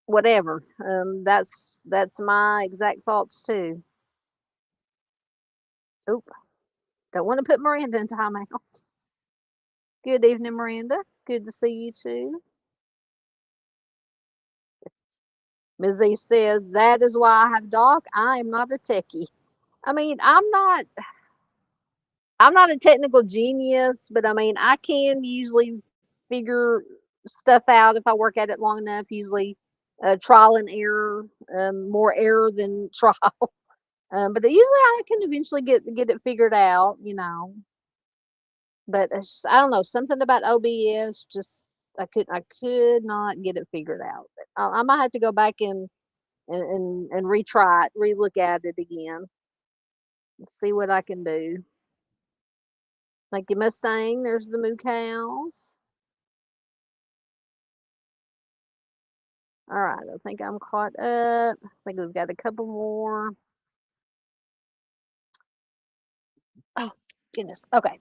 whatever? That's my exact thoughts too. Oop, don't want to put Miranda in timeout. Good evening, Miranda. Good to see you too. Ms. Z says, that is why I have Doc. I am not a techie. I mean, I'm not a technical genius, but I mean, I can usually figure stuff out if I work at it long enough. Usually, trial and error, more error than trial. But usually, I can eventually get it figured out. But I don't know, something about OBS just I could not get it figured out. I might have to go back and retry it, relook at it again, and see what I can do. Thank you, Mustang. There's the moo cows. All right, I think I'm caught up. I think we've got a couple more. Oh, goodness. Okay.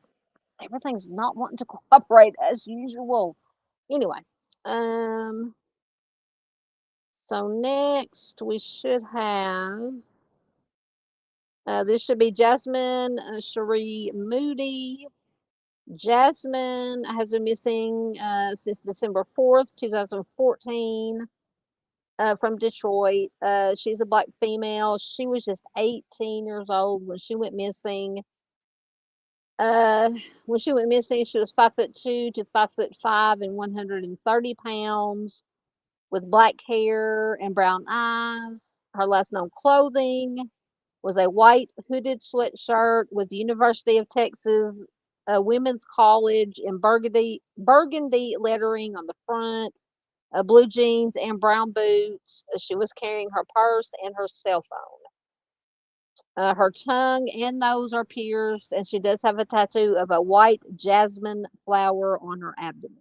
Everything's not wanting to cooperate as usual. Anyway, so next we should have, this should be Jasmine Cherie Moody. Jasmine has been missing since December 4th, 2014. From Detroit. She's a black female. She was just 18 years old when she went missing. Uh, when she went missing, she was 5'2" to 5'5" and 130 pounds, with black hair and brown eyes. Her last known clothing was a white hooded sweatshirt with the University of Texas Women's College in burgundy lettering on the front, blue jeans and brown boots. She was carrying her purse and her cell phone. Her tongue and nose are pierced, and she does have a tattoo of a white jasmine flower on her abdomen.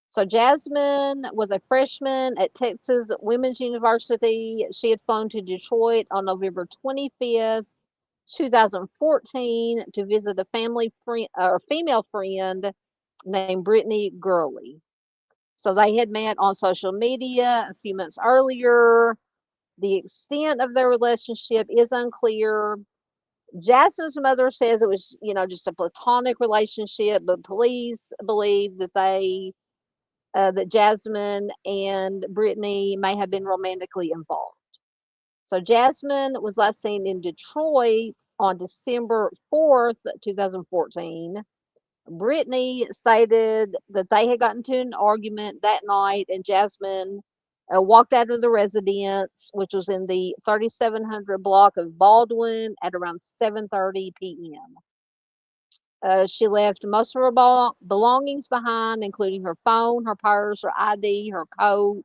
So Jasmine was a freshman at Texas Women's University. She had flown to Detroit on November 25th, 2014 to visit a female friend named Brittany Gurley. So they had met on social media a few months earlier. The extent of their relationship is unclear. Jasmine's mother says it was, just a platonic relationship, but police believe that Jasmine and Brittany may have been romantically involved. So Jasmine was last seen in Detroit on December 4th, 2014. Brittany stated that they had gotten into an argument that night, and Jasmine walked out of the residence, which was in the 3700 block of Baldwin, at around 7:30 p.m. She left most of her belongings behind, including her phone, her purse, her ID, her coat.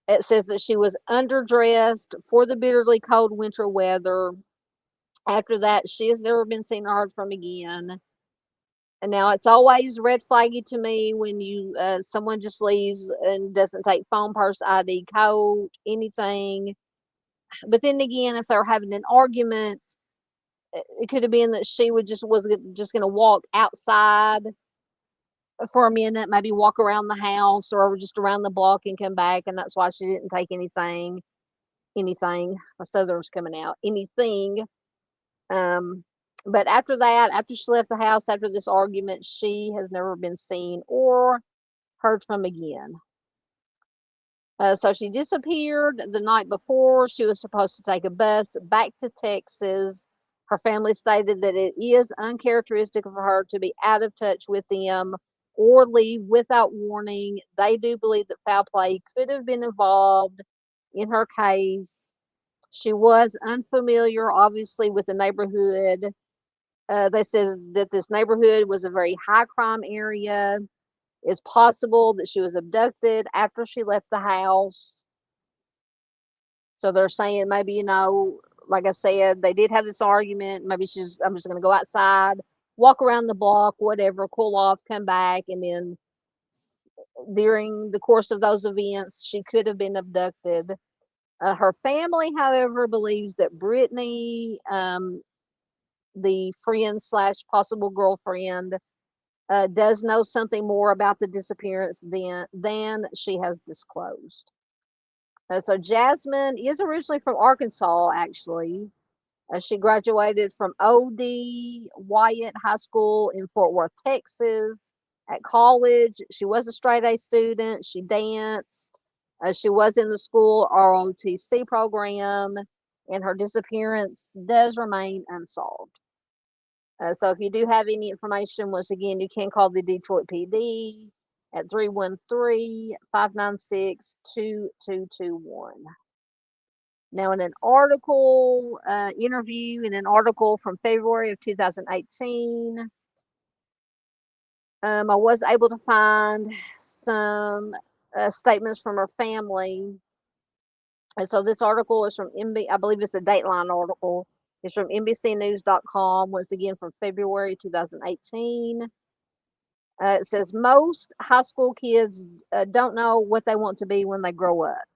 It says that she was underdressed for the bitterly cold winter weather. After that, she has never been seen or heard from again. And now it's always red flaggy to me when someone just leaves and doesn't take phone, purse, ID, coat, anything. But then again, if they were having an argument, it could have been that she was just going to walk outside for a minute, maybe walk around the house or just around the block and come back, and that's why she didn't take anything. My Southern's coming out. Anything. Um, but after that, after she left the house after this argument, she has never been seen or heard from again. So she disappeared the night before. She was supposed to take a bus back to Texas. Her family stated that it is uncharacteristic of her to be out of touch with them or leave without warning. They do believe that foul play could have been involved in her case. She was unfamiliar, obviously, with the neighborhood. They said that this neighborhood was a very high crime area. It's possible that she was abducted after she left the house. So they're saying maybe, like I said, they did have this argument. Maybe I'm just going to go outside, walk around the block, whatever, cool off, come back. And then during the course of those events, she could have been abducted. Her family, however, believes that Brittany, the friend slash possible girlfriend, does know something more about the disappearance than she has disclosed. So Jasmine is originally from Arkansas, actually. She graduated from O.D. Wyatt High School in Fort Worth, Texas. At college, she was a straight A student. She danced. She was in the school ROTC program, and her disappearance does remain unsolved. So if you do have any information, once again, you can call the Detroit PD at 313-596-2221. Now, in an article, interview in an article from February of 2018, I was able to find some statements from her family. And so this article is from I believe it's a Dateline article. It's from NBCnews.com, once again from February 2018. It says most high school kids don't know what they want to be when they grow up.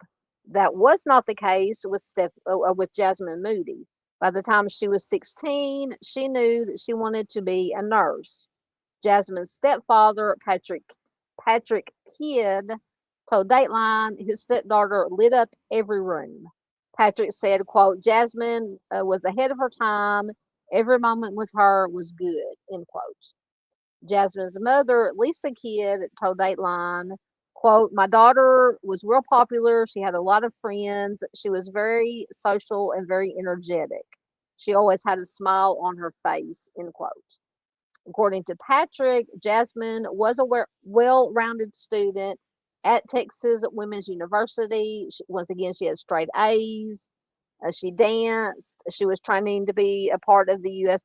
That was not the case with Jasmine Moody. By the time she was 16, she knew that she wanted to be a nurse. Jasmine's stepfather, Patrick Kidd, told Dateline his stepdaughter lit up every room. Patrick said, quote, Jasmine was ahead of her time. Every moment with her was good, end quote. Jasmine's mother, Lisa Kidd, told Dateline, quote, my daughter was real popular. She had a lot of friends. She was very social and very energetic. She always had a smile on her face, end quote. According to Patrick, Jasmine was a well-rounded student at Texas Women's University. Once again, she had straight A's. She danced. She was training to be a part of the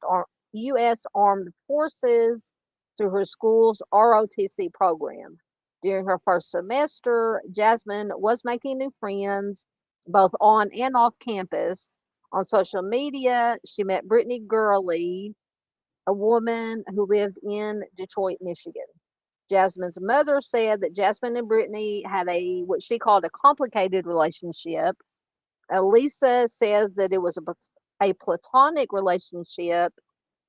U.S. Armed Forces through her school's ROTC program. During her first semester, Jasmine was making new friends, both on and off campus. On social media, she met Brittany Gurley, a woman who lived in Detroit, Michigan. Jasmine's mother said that Jasmine and Brittany had what she called a complicated relationship. Lisa says that it was a platonic relationship,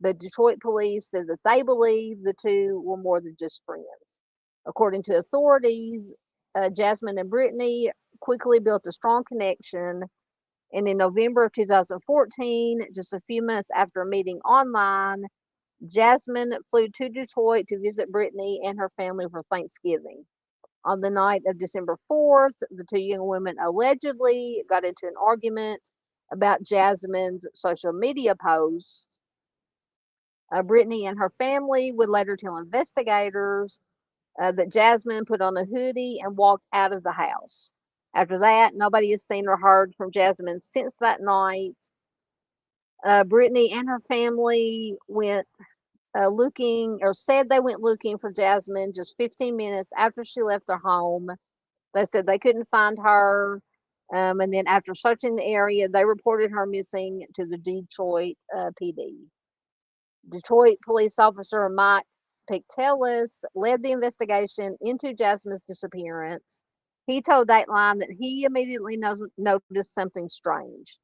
but Detroit police said that they believe the two were more than just friends. According to authorities, Jasmine and Brittany quickly built a strong connection, and in November of 2014, just a few months after meeting online, Jasmine flew to Detroit to visit Brittany and her family for Thanksgiving. On the night of December 4th, the two young women allegedly got into an argument about Jasmine's social media post. Brittany and her family would later tell investigators that Jasmine put on a hoodie and walked out of the house. After that, nobody has seen or heard from Jasmine since that night. Brittany and her family went said they went looking for Jasmine just 15 minutes after she left their home. They said they couldn't find her. And then after searching the area, they reported her missing to the Detroit PD. Detroit police officer Mike Pictelis led the investigation into Jasmine's disappearance. He told Dateline that he immediately noticed something strange.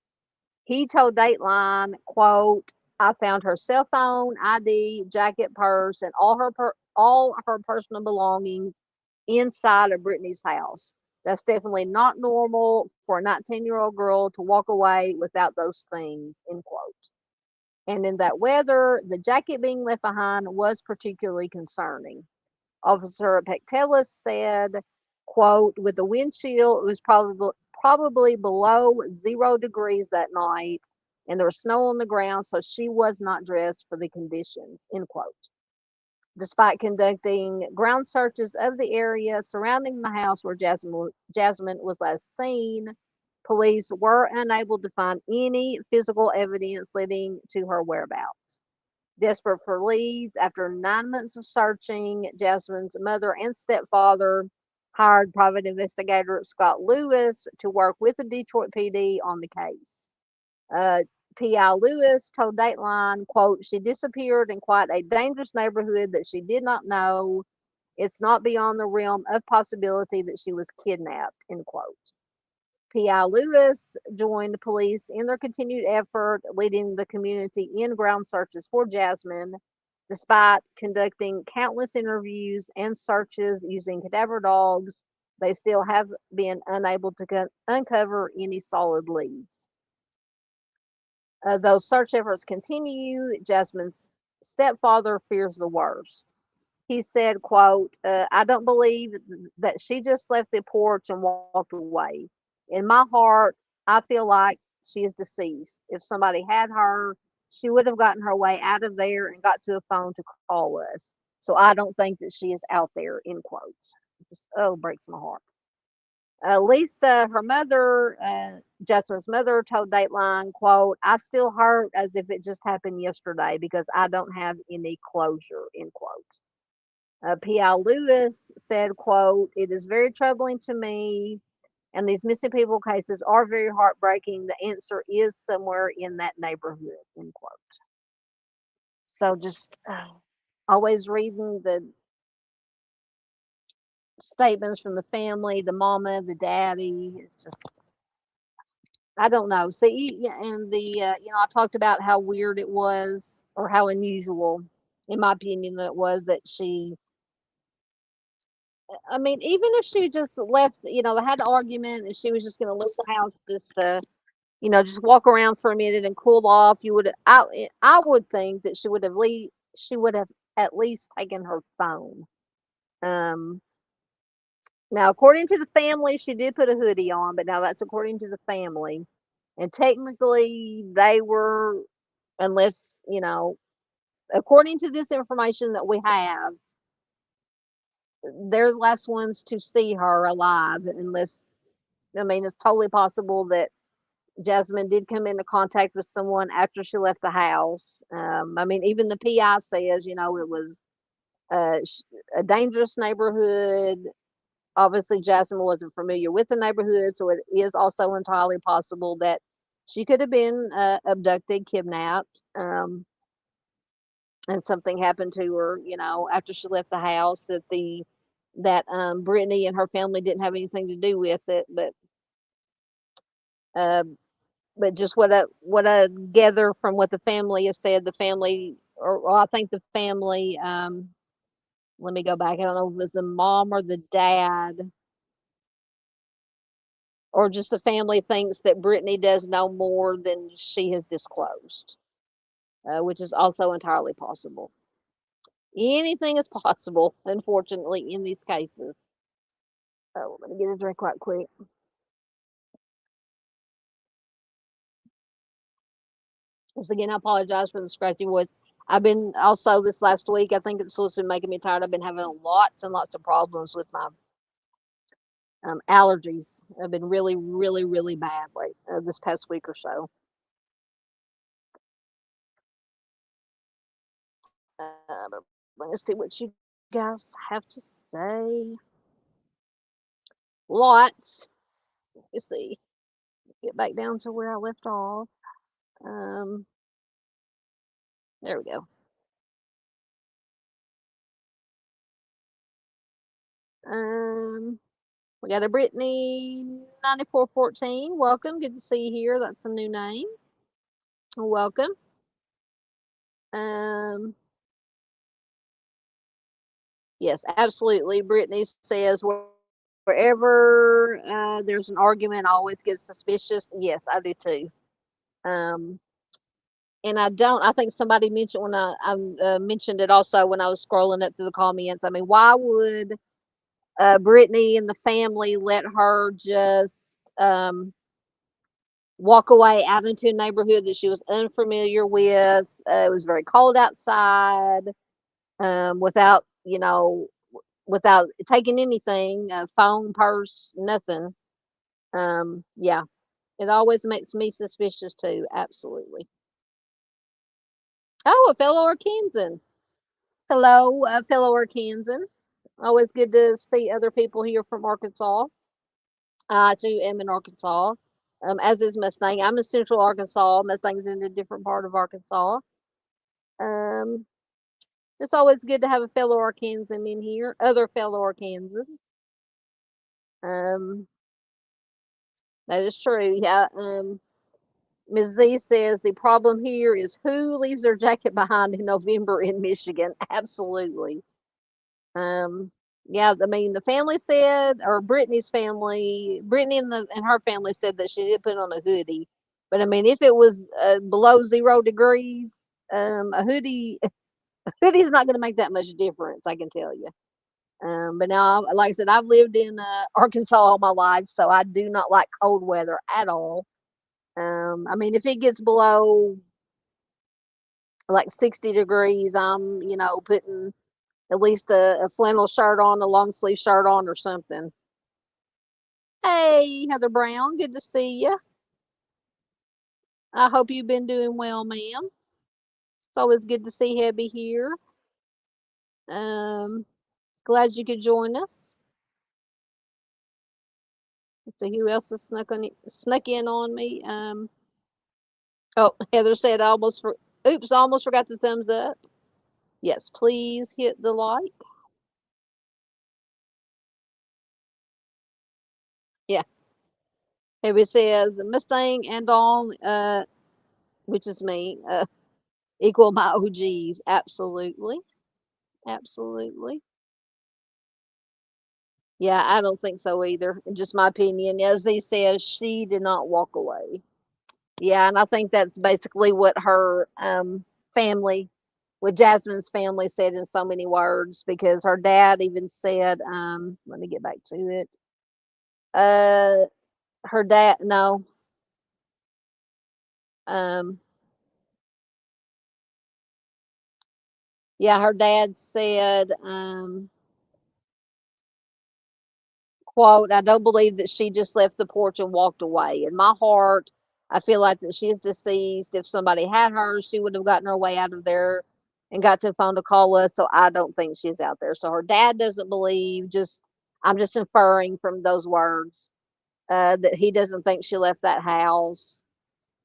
He told Dateline, quote, I found her cell phone, ID, jacket, purse, and all her personal belongings inside of Brittany's house. That's definitely not normal for a 19-year-old girl to walk away without those things, end quote. And in that weather, the jacket being left behind was particularly concerning. Officer Pectelis said, quote, with the wind chill, it was probably below 0 degrees that night, and there was snow on the ground, so she was not dressed for the conditions, end quote. Despite conducting ground searches of the area surrounding the house where Jasmine was last seen, police were unable to find any physical evidence leading to her whereabouts. Desperate for leads, after 9 months of searching, Jasmine's mother and stepfather hired private investigator Scott Lewis to work with the Detroit PD on the case. P.I. Lewis told Dateline, quote, she disappeared in quite a dangerous neighborhood that she did not know. It's not beyond the realm of possibility that she was kidnapped, end quote. P.I. Lewis joined police in their continued effort leading the community in ground searches for Jasmine. Despite conducting countless interviews and searches using cadaver dogs, they still have been unable to uncover any solid leads. Those search efforts continue. Jasmine's stepfather fears the worst. He said, quote, I don't believe that she just left the porch and walked away. In my heart, I feel like she is deceased. If somebody had her, she would have gotten her way out of there and got to a phone to call us. So I don't think that she is out there, end quote. Just, oh, breaks my heart. Lisa, her mother, Jasmine's mother, told Dateline, quote, I still hurt as if it just happened yesterday because I don't have any closure, end quote. P.I. Lewis said, quote, it is very troubling to me, and these missing people cases are very heartbreaking. The answer is somewhere in that neighborhood, end quote. So just always reading the statements from the family, the mama, the daddy. It's just, I don't know. See, and I talked about how weird it was or how unusual, in my opinion, that it was that she I mean, even if she just left, they had an argument and she was just gonna leave the house just to, just walk around for a minute and cool off, I would think that she would have at least taken her phone. Um, Now according to the family, she did put a hoodie on, but now that's according to the family. And technically they were, unless, according to this information that we have, they're the last ones to see her alive unless I mean, it's totally possible that Jasmine did come into contact with someone after she left the house. I mean, even the PI says, it was uh, a dangerous neighborhood. Obviously, Jasmine wasn't familiar with the neighborhood, so it is also entirely possible that she could have been abducted, kidnapped, and something happened to her, after she left the house that Brittany and her family didn't have anything to do with it, uh, but just what I gather from what the family has said, the family, or I think the family, let me go back. I don't know if it was the mom or the dad, or just the family thinks that Brittany does know more than she has disclosed, which is also entirely possible. Anything is possible, unfortunately, in these cases. Oh, let me get a drink right quick. Once again, I apologize for the scratchy voice. I've been also this last week, I think it's also making me tired. I've been having lots and lots of problems with my allergies. Have been really, really, really bad this past week or so. But let me see what you guys have to say. lots. Let's see. Get back down to where I left off. Um, there we go. We got a Brittany 9414. Welcome. Good to see you here. That's a new name. Welcome. Um, yes, absolutely. Brittany says wherever there's an argument, I always get suspicious. Yes, I do too. Um, and I think somebody mentioned when I mentioned it also when I was scrolling up through the comments. I mean, why would Brittany and the family let her just walk away out into a neighborhood that she was unfamiliar with? It was very cold outside, without, without taking anything, phone, purse, nothing. Yeah, it always makes me suspicious too. Absolutely. Oh, a fellow Arkansan. Hello, fellow Arkansan. Always good to see other people here from Arkansas. I too am in Arkansas, as is Mustang. I'm in Central Arkansas. Mustang's in a different part of Arkansas. Um, it's always good to have a fellow Arkansan in here, other fellow Arkansans. Um, that is true. Yeah. Ms. Z says the problem here is who leaves their jacket behind in November in Michigan. Absolutely. Um, yeah, I mean, the family said, or Brittany's family, Brittany and her family said that she did put on a hoodie. But I mean, if it was below 0 degrees, a hoodie, a hoodie's not going to make that much difference. I can tell you. But now, like I said, I've lived in Arkansas all my life, so I do not like cold weather at all. I mean, if it gets below like 60 degrees, I'm, putting at least a flannel shirt on, a long sleeve shirt on, or something. Hey, Heather Brown, good to see you. I hope you've been doing well, ma'am. It's always good to see Hebby here. Um, Glad you could join us. Let's see who else has snuck in on me. Oh, Heather said I oops, I almost forgot the thumbs up. Yes, please hit the like. Yeah. Hebby says Mustang and all, which is me, equal my OGs. Absolutely. Absolutely. Yeah, I don't think so either. Just my opinion. As he says, she did not walk away. Yeah, and I think that's basically what her family, what Jasmine's family said in so many words, because her dad even said, let me get back to it. Uh, her dad, no, um, yeah, her dad said, quote, I don't believe that she just left the porch and walked away. In my heart, I feel like that she's deceased. If somebody had her, she would have gotten her way out of there and got to a phone to call us. So I don't think she's out there. So her dad doesn't believe, I'm just inferring from those words, that he doesn't think she left that house.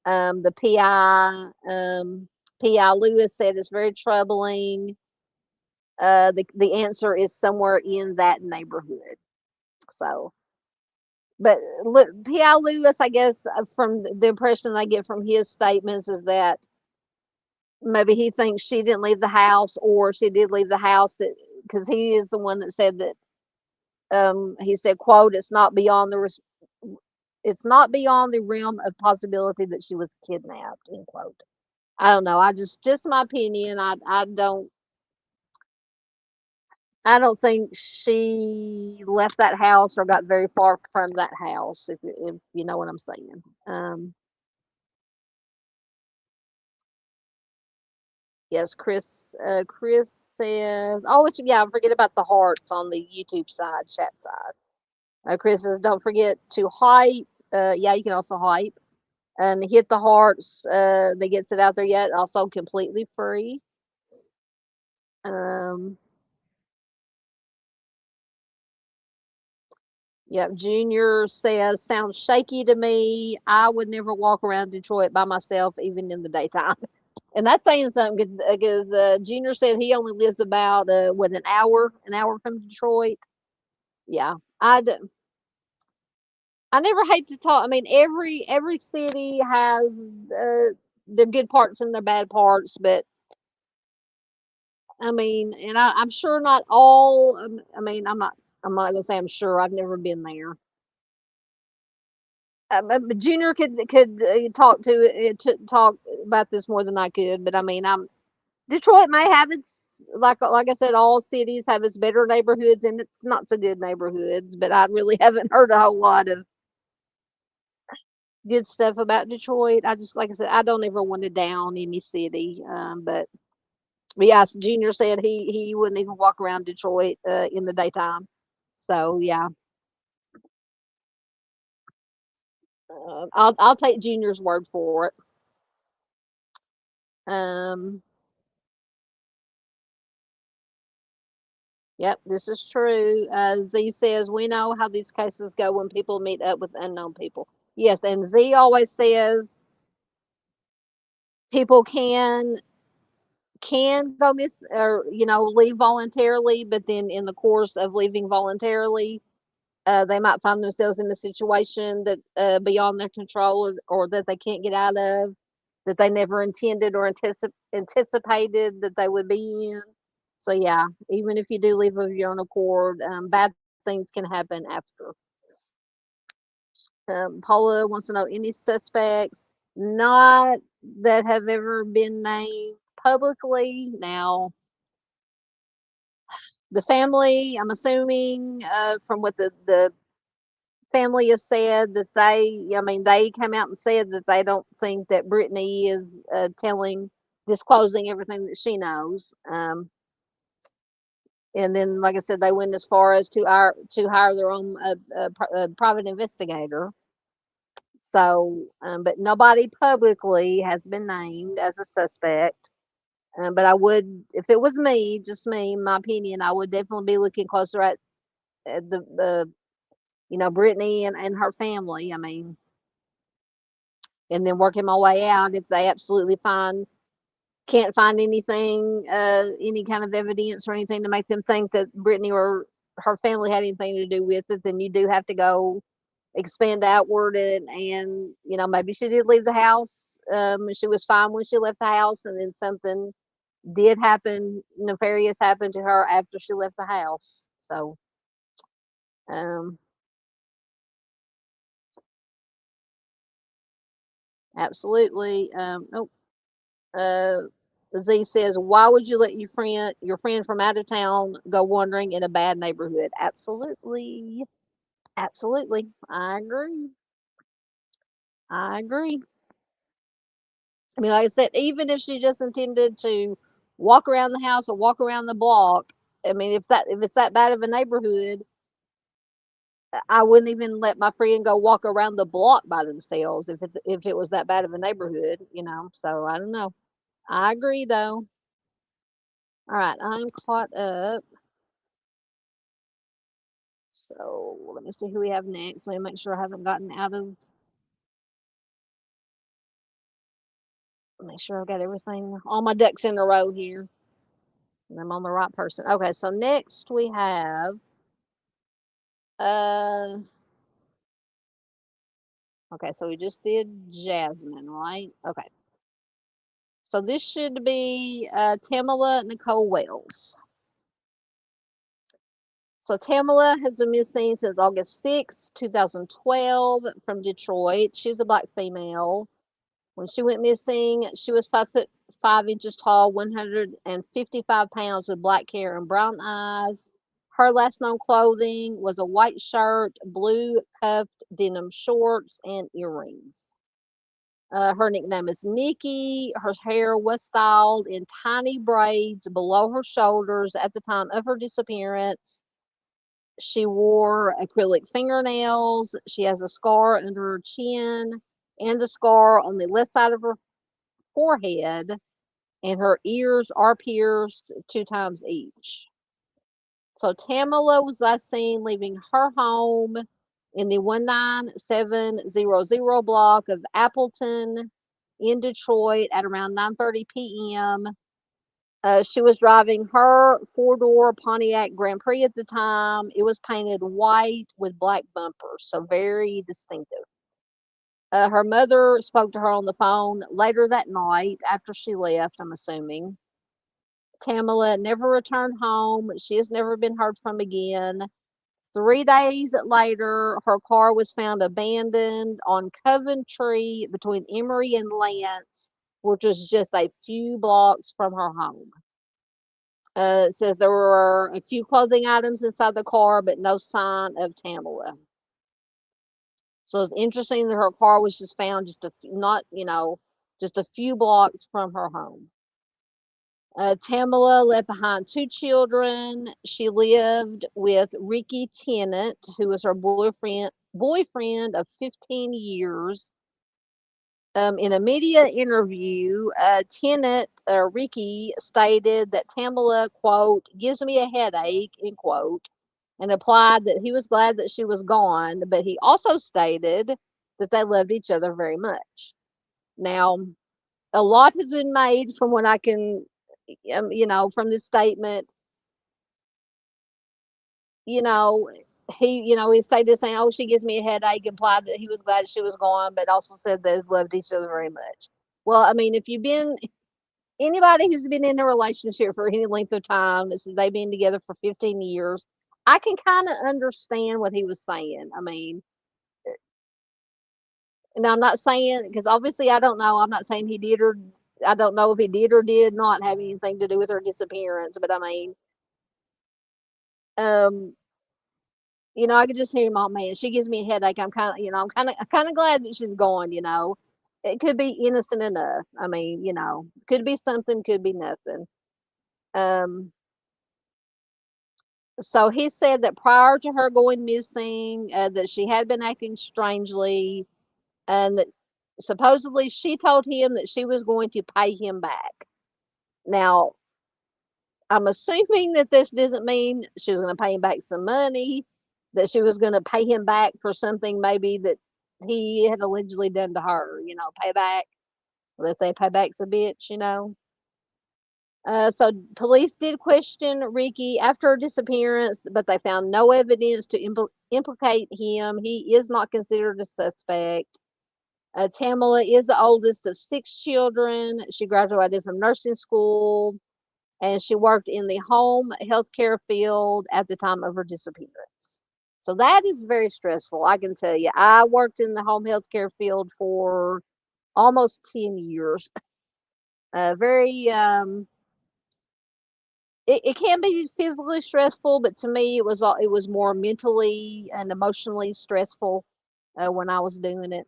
The PI Lewis said it's very troubling. The answer is somewhere in that neighborhood. So, but look, P.I. Lewis, I guess, from the impression I get from his statements is that maybe he thinks she didn't leave the house, or she did leave the house, that because he is the one that said that, he said, quote, it's not beyond the realm of possibility that she was kidnapped, end quote. I don't know. I just my opinion. I don't think she left that house or got very far from that house, if you know what I'm saying. Yes, Chris says, always, yeah, forget about the hearts on the YouTube side, chat side. Chris says, don't forget to hype. Yeah, you can also hype and hit the hearts. That gets it out there yet. Also completely free. Um, Yep, Junior says, sounds shaky to me. I would never walk around Detroit by myself, even in the daytime. And that's saying something because Junior said he only lives about what, an hour from Detroit. Yeah, I never hate to talk. I mean, every city has their good parts and their bad parts, but I mean, and I'm sure not all. I mean, I'm not gonna say I'm sure. I've never been there. But Junior could talk about this more than I could. But I mean, Detroit may have its like I said, all cities have its better neighborhoods and its not so good neighborhoods. But I really haven't heard a whole lot of good stuff about Detroit. I just like I said, I don't ever want to down any city. But yes, Junior said he wouldn't even walk around Detroit in the daytime. So yeah, I'll take Junior's word for it. Um, Yep, this is true. Z says, we know how these cases go when people meet up with unknown people. Yes, and Z always says people can go miss or leave voluntarily, but then in the course of leaving voluntarily, they might find themselves in a situation that beyond their control or that they can't get out of, that they never intended or anticipated that they would be in. So yeah, even if you do leave of your own accord, bad things can happen after. Paula wants to know any suspects not that have ever been named publicly. Now, the family, I'm assuming from what the family has said that I mean, they came out and said that they don't think that Brittany is disclosing everything that she knows. And then, like I said, they went as far as to hire their own private investigator. So, but nobody publicly has been named as a suspect. But I would, if it was me, just me, my opinion, I would definitely be looking closer at the Brittany and her family. I mean, and then working my way out if they absolutely can't find anything, any kind of evidence or anything to make them think that Brittany or her family had anything to do with it, then you do have to go expand outward and maybe she did leave the house. She was fine when she left the house, and then something did happen, nefarious happened to her after she left the house. So, um, absolutely. Nope. Uh, Z says, "Why would you let your friend from out of town go wandering in a bad neighborhood?" Absolutely, absolutely. I agree. I agree. I mean, like I said, even if she just intended to walk around the house or walk around the block, I mean, if it's that bad of a neighborhood, I wouldn't even let my friend go walk around the block by themselves if it was that bad of a neighborhood. So I don't know. I agree though. All right, I'm caught up. So let me see who we have next. Let me make sure I haven't gotten out of. Make sure I've got everything, all my ducks in a row here, and I'm on the right person. Okay, so next we have. Uh, okay, so we just did Jasmine, right? Okay, so this should be Tamala Nicole Wells. So Tamala has been missing since August 6, 2012, from Detroit. She's a black female. When she went missing, she was 5 foot 5 inches tall, 155 pounds, with black hair and brown eyes. Her last known clothing was a white shirt, blue cuffed denim shorts, and earrings. Her nickname is Nikki. Her hair was styled in tiny braids below her shoulders at the time of her disappearance. She wore acrylic fingernails. She has a scar under her chin and a scar on the left side of her forehead, and her ears are pierced 2 times each. So Tamala was last seen leaving her home in the 19700 block of Appleton in Detroit at around 9:30 p.m. She was driving her four-door Pontiac Grand Prix at the time. It was painted white with black bumpers, so very distinctive. Her mother spoke to her on the phone later that night after she left, I'm assuming. Tamala never returned home. She has never been heard from again. 3 days later, her car was found abandoned on Coventry between Emory and Lance, which was just a few blocks from her home. It says there were a few clothing items inside the car, but no sign of Tamala. So it's interesting that her car was just found just not, just a few blocks from her home. Tamala left behind two children. She lived with Ricky Tennant, who was her boyfriend of 15 years. In a media interview, Tennant, Ricky, stated that Tamala, quote, gives me a headache, end quote, and implied that he was glad that she was gone, but he also stated that they loved each other very much. Now, a lot has been made from what I can, from this statement. You know, he stated saying, "Oh, she gives me a headache," implied that he was glad she was gone, but also said they loved each other very much. Well, I mean, if you've been anybody who's been in a relationship for any length of time, since they've been together for 15 years, I can kind of understand what he was saying. I mean, and I'm not saying because obviously I don't know. I'm not saying he did or I don't know if he did or did not have anything to do with her disappearance. But I mean, um, I could just hear him, oh man, she gives me a headache. I'm kind of glad that she's gone. It could be innocent enough. I mean, could be something, could be nothing. Um, so he said that prior to her going missing, that she had been acting strangely, and that supposedly she told him that she was going to pay him back. Now, I'm assuming that this doesn't mean she was going to pay him back some money, that she was going to pay him back for something maybe that he had allegedly done to her, payback. Let's say payback's a bitch. So police did question Ricky after her disappearance, but they found no evidence to implicate him. He is not considered a suspect. Tamala is the oldest of six children. She graduated from nursing school and she worked in the home healthcare field at the time of her disappearance. So that is very stressful, I can tell you. I worked in the home healthcare field for almost 10 years. Very it can be physically stressful, but to me it was more mentally and emotionally stressful when I was doing it.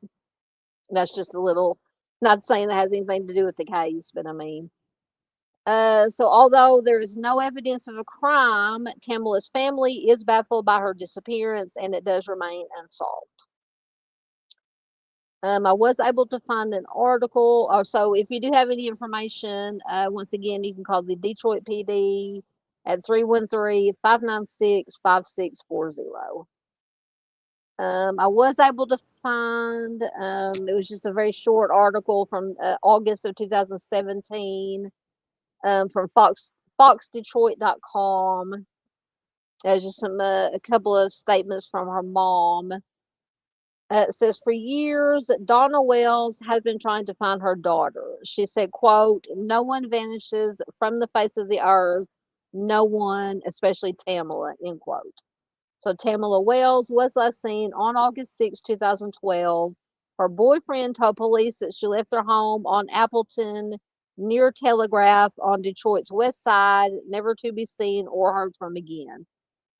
That's just a little, not saying that has anything to do with the case, but I mean, so although there is no evidence of a crime, Tamala's family is baffled by her disappearance and it does remain unsolved. I was able to find an article. So if you do have any information, once again, you can call the Detroit PD at 313-596-5640. I was able to find, it was just a very short article from August of 2017 from foxdetroit.com. There's just a couple of statements from her mom. It says, for years, Donna Wells has been trying to find her daughter. She said, quote, no one vanishes from the face of the earth. No one, especially Tamala, end quote. So Tamala Wells was last seen on August 6, 2012. Her boyfriend told police that she left their home on Appleton near Telegraph on Detroit's west side, never to be seen or heard from again.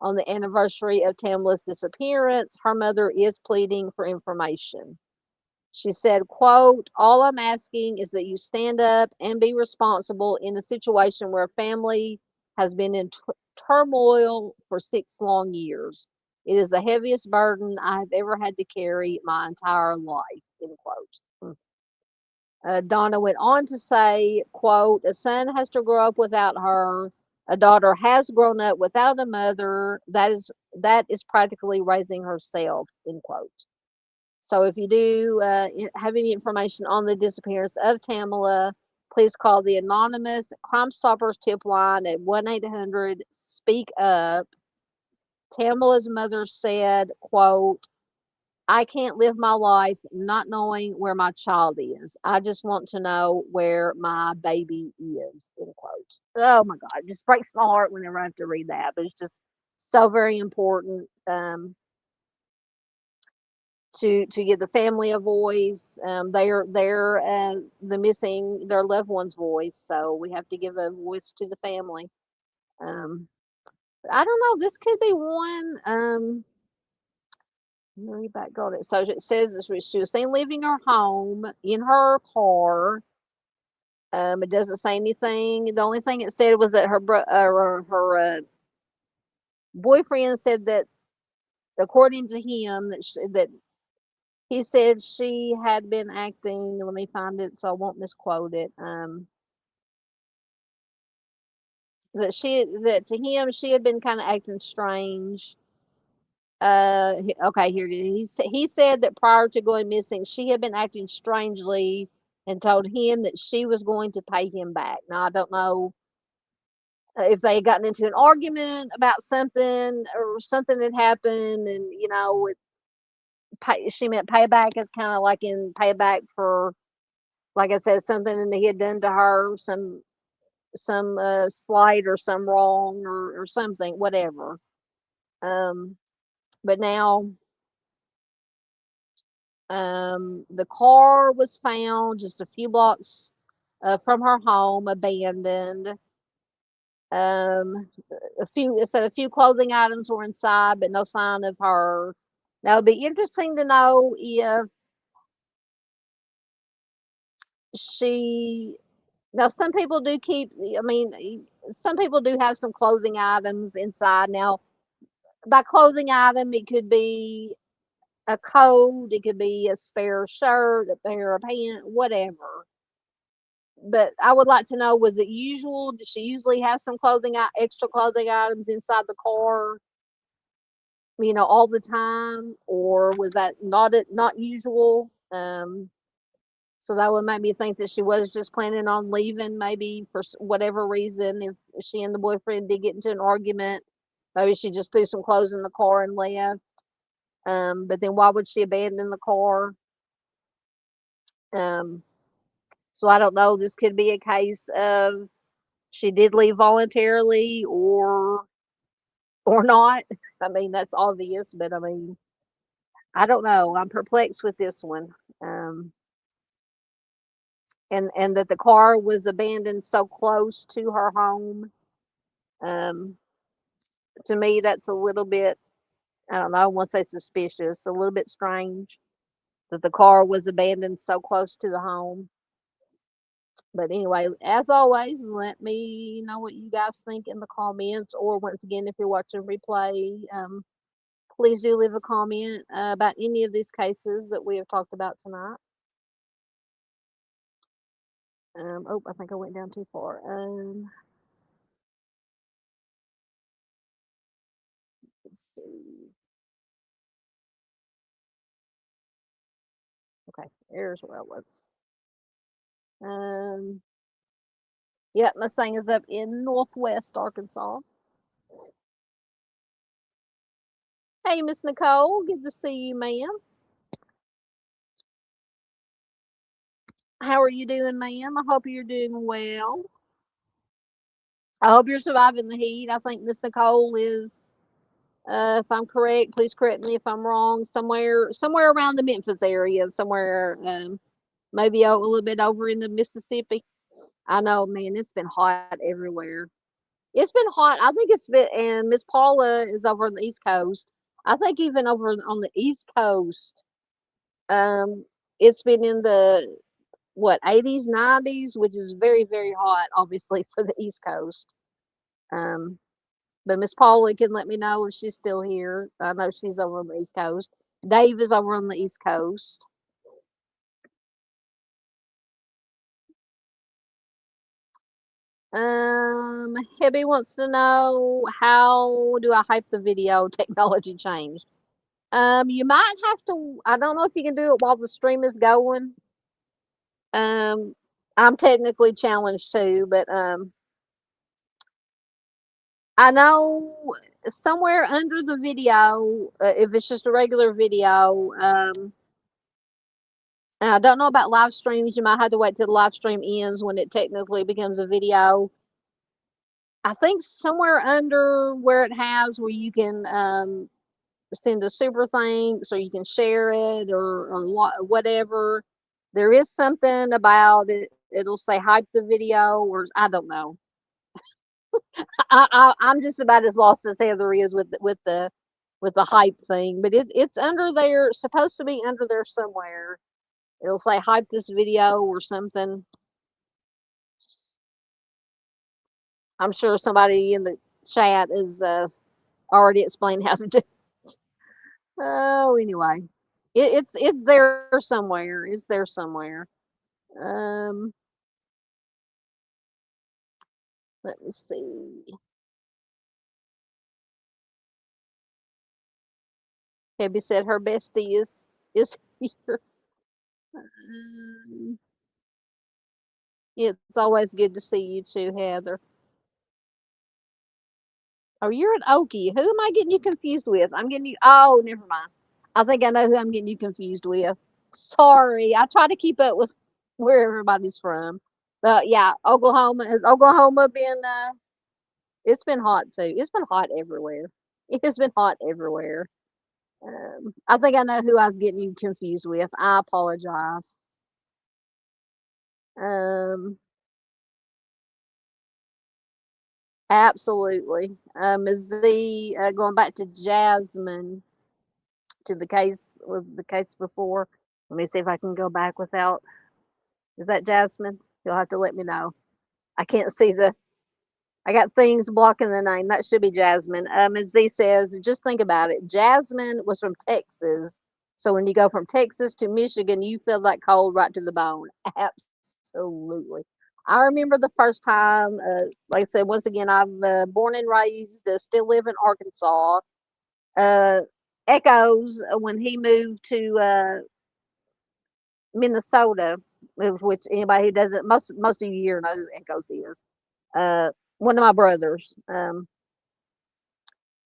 On the anniversary of Tamala's disappearance, her mother is pleading for information. She said, quote, all I'm asking is that you stand up and be responsible in a situation where a family has been in turmoil for 6 long years. It is the heaviest burden I have ever had to carry my entire life, end quote. Donna went on to say, quote, a son has to grow up without her. A daughter has grown up without a mother. That is practically raising herself, end quote. So if you do have any information on the disappearance of Tamala, please call the anonymous Crime Stoppers tip line at 1-800 Speak Up. Tamala's mother said, quote, I can't live my life not knowing where my child is. I just want to know where my baby is, end quote. Oh my God, it just breaks my heart whenever I have to read that, but it's just so very important. To give the family a voice. They're the missing their loved one's voice, so we have to give a voice to the family. Um, I don't know. This could be one. Let me read back on it. So it says she was seen leaving her home in her car. It doesn't say anything. The only thing it said was that her boyfriend said that, according to him, that he said she had been acting, let me find it so I won't misquote it. That to him she had been kind of acting strange. Okay, here it is. He said that prior to going missing, she had been acting strangely and told him that she was going to pay him back. Now I don't know if they had gotten into an argument about something or something had happened, and she meant payback as kind of like in payback for, like I said, something that he had done to her, some slight or some wrong or something, whatever. Um, but now, the car was found just a few blocks from her home, abandoned. Um, it said a few clothing items were inside, but no sign of her. Now it'd be interesting to know if she. Now some people do keep. I mean, some people do have some clothing items inside. Now, by clothing item, it could be a coat, it could be a spare shirt, a pair of pants, whatever. But I would like to know, was it usual? Does she usually have some extra clothing items inside the car, all the time, or was that not usual? So that would make me think that she was just planning on leaving, maybe for whatever reason. If she and the boyfriend did get into an argument, maybe she just threw some clothes in the car and left. But then why would she abandon the car? Um, so I don't know. This could be a case of she did leave voluntarily or not. I mean, that's obvious, but I mean, I don't know. I'm perplexed with this one. Um, and that the car was abandoned so close to her home. Um, to me, that's a little bit, I don't know, I won't say suspicious, a little bit strange that the car was abandoned so close to the home. But anyway, as always, let me know what you guys think in the comments, or once again, if you're watching replay, please do leave a comment about any of these cases that we have talked about tonight. Oh, I think I went down too far. Let's see. Okay, there's where I was. Um, yeah, Mustang is up in Northwest Arkansas. Hey, Miss Nicole, good to see you, ma'am. How are you doing, ma'am? I hope you're doing well. I hope you're surviving the heat. I think Miss Nicole is, if I'm correct, please correct me if I'm wrong, somewhere around the Memphis area, somewhere, maybe a little bit over in the Mississippi. I know, man, it's been hot everywhere. It's been hot. I think it's been, and Miss Paula is over on the East Coast. I think even over on the East Coast, um, it's been in the what 80s, 90s, which is very, very hot, obviously for the East Coast. Um, but Miss Paula can let me know if she's still here. I know she's over on the East Coast. Dave is over on the East Coast. Hibby wants to know, how do I hype the video? Technology changed. You might have to, I don't know if you can do it while the stream is going. Um, I'm technically challenged too, but I know somewhere under the video, if it's just a regular video, and I don't know about live streams, you might have to wait till the live stream ends when it technically becomes a video. I think somewhere under where it has where you can send a super thanks or you can share it or whatever. There is something about it. It'll say hype the video or I don't know. I'm just about as lost as Heather is with the hype thing, but it's under there. Supposed to be under there somewhere. It'll say hype this video or something. I'm sure somebody in the chat is already explained how to do. Oh, anyway, it's there somewhere. It's there somewhere. Um, let me see. Abby said her bestie is here. Um, it's always good to see you too, Heather. Oh, you're an Okie. Who am I getting you confused with? I'm getting you. Oh, never mind. I think I know who I'm getting you confused with. Sorry, I try to keep up with where everybody's from. But yeah, Oklahoma has Oklahoma been. It's been hot too. It's been hot everywhere. It has been hot everywhere. I think I know who I was getting you confused with. I apologize. Um, absolutely. Is the going back to Jasmine to the case with the case before? Let me see if I can go back without. Is that Jasmine? You'll have to let me know. I can't see the. I got things blocking the name. That should be Jasmine. As Z says, just think about it. Jasmine was from Texas. So when you go from Texas to Michigan, you feel that cold right to the bone. Absolutely. I remember the first time, like I said, once again, I'm born and raised, still live in Arkansas. Uh, Echoes, when he moved to Minnesota, which anybody who doesn't, most of you here know who Echoes is. Uh, one of my brothers.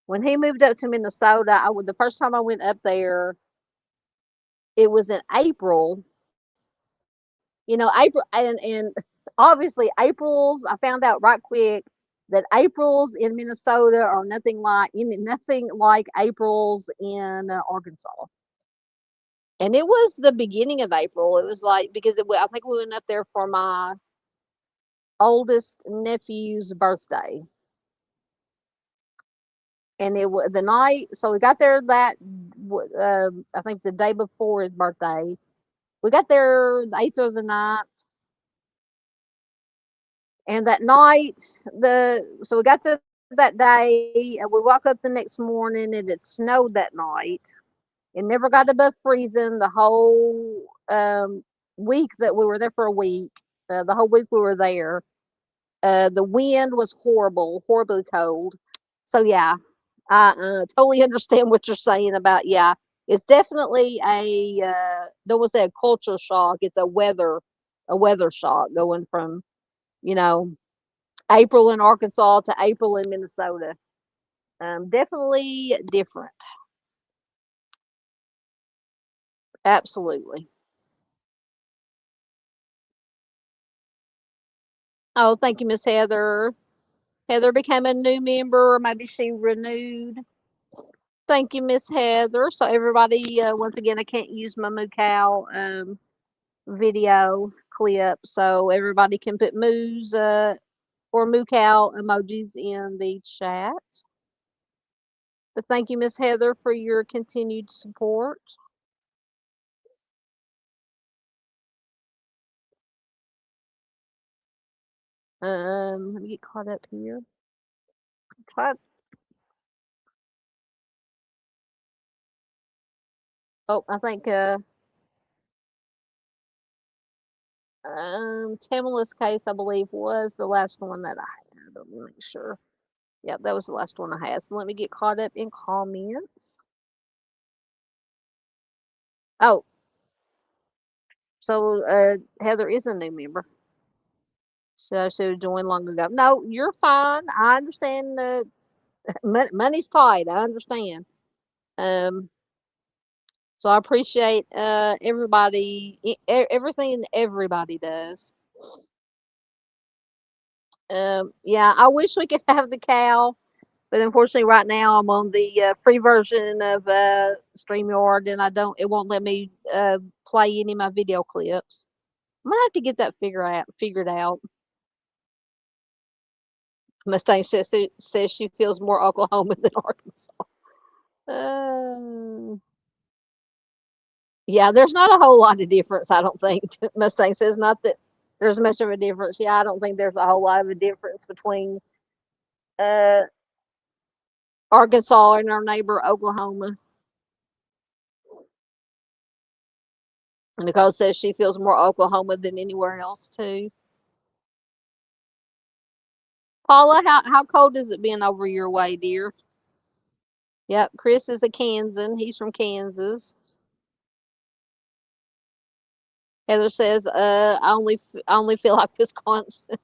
When he moved up to Minnesota, the first time I went up there, it was in April. You know, April and obviously Aprils. I found out right quick that Aprils in Minnesota are nothing like Aprils in Arkansas. And it was the beginning of April. It was like because I think we went up there for my oldest nephew's birthday, and it was the night. So we got there I think the day before his birthday. We got there the 8th or the ninth, and that night so we got there that day, and we woke up the next morning, and it snowed that night. It never got above freezing the whole week that we were there for a week. The whole week we were there. The wind was horrible, horribly cold. So yeah, I totally understand what you're saying about yeah. It's definitely don't want to say a culture shock. It's a weather shock going from you know April in Arkansas to April in Minnesota. Definitely different. Absolutely. Oh, thank you, Miss Heather. Heather became a new member, or maybe she renewed. Thank you, Miss Heather. So everybody, once again, I can't use my moo cow video clip, so everybody can put moos or moo cow emojis in the chat. But thank you, Miss Heather, for your continued support. Let me get caught up here. Try. Oh, I think Tamala's case, I believe, was the last one that I had. Let me make sure. Yep, that was the last one I had. So let me get caught up in comments. Oh, so Heather is a new member. So she should joined long ago. No, you're fine. I understand the money's tight. I understand. Um, so I appreciate everybody, everything everybody does. Yeah, I wish we could have the cow, but unfortunately, right now I'm on the free version of StreamYard, and I don't. It won't let me play any of my video clips. I'm gonna have to get that figured out. Mustang says she feels more Oklahoma than Arkansas. Uh, yeah, there's not a whole lot of difference, I don't think. Mustang says not that there's much of a difference. Yeah, I don't think there's a whole lot of a difference between uh, Arkansas and our neighbor Oklahoma. And Nicole says she feels more Oklahoma than anywhere else too. Paula, how cold is it being over your way, dear? Yep, Chris is a Kansan. He's from Kansas. Heather says, I only feel like Wisconsin.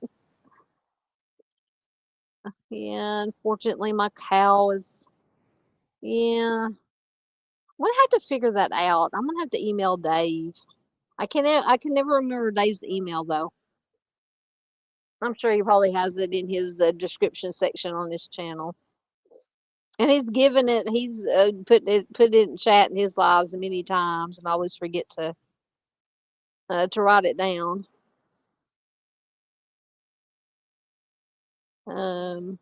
Yeah, unfortunately, my cow is. Yeah, I'm gonna have to figure that out. I'm gonna have to email Dave. I can never remember Dave's email though. I'm sure he probably has it in his description section on this channel. And he's given it. He's put it in chat in his lives many times, and I always forget to write it down. Um,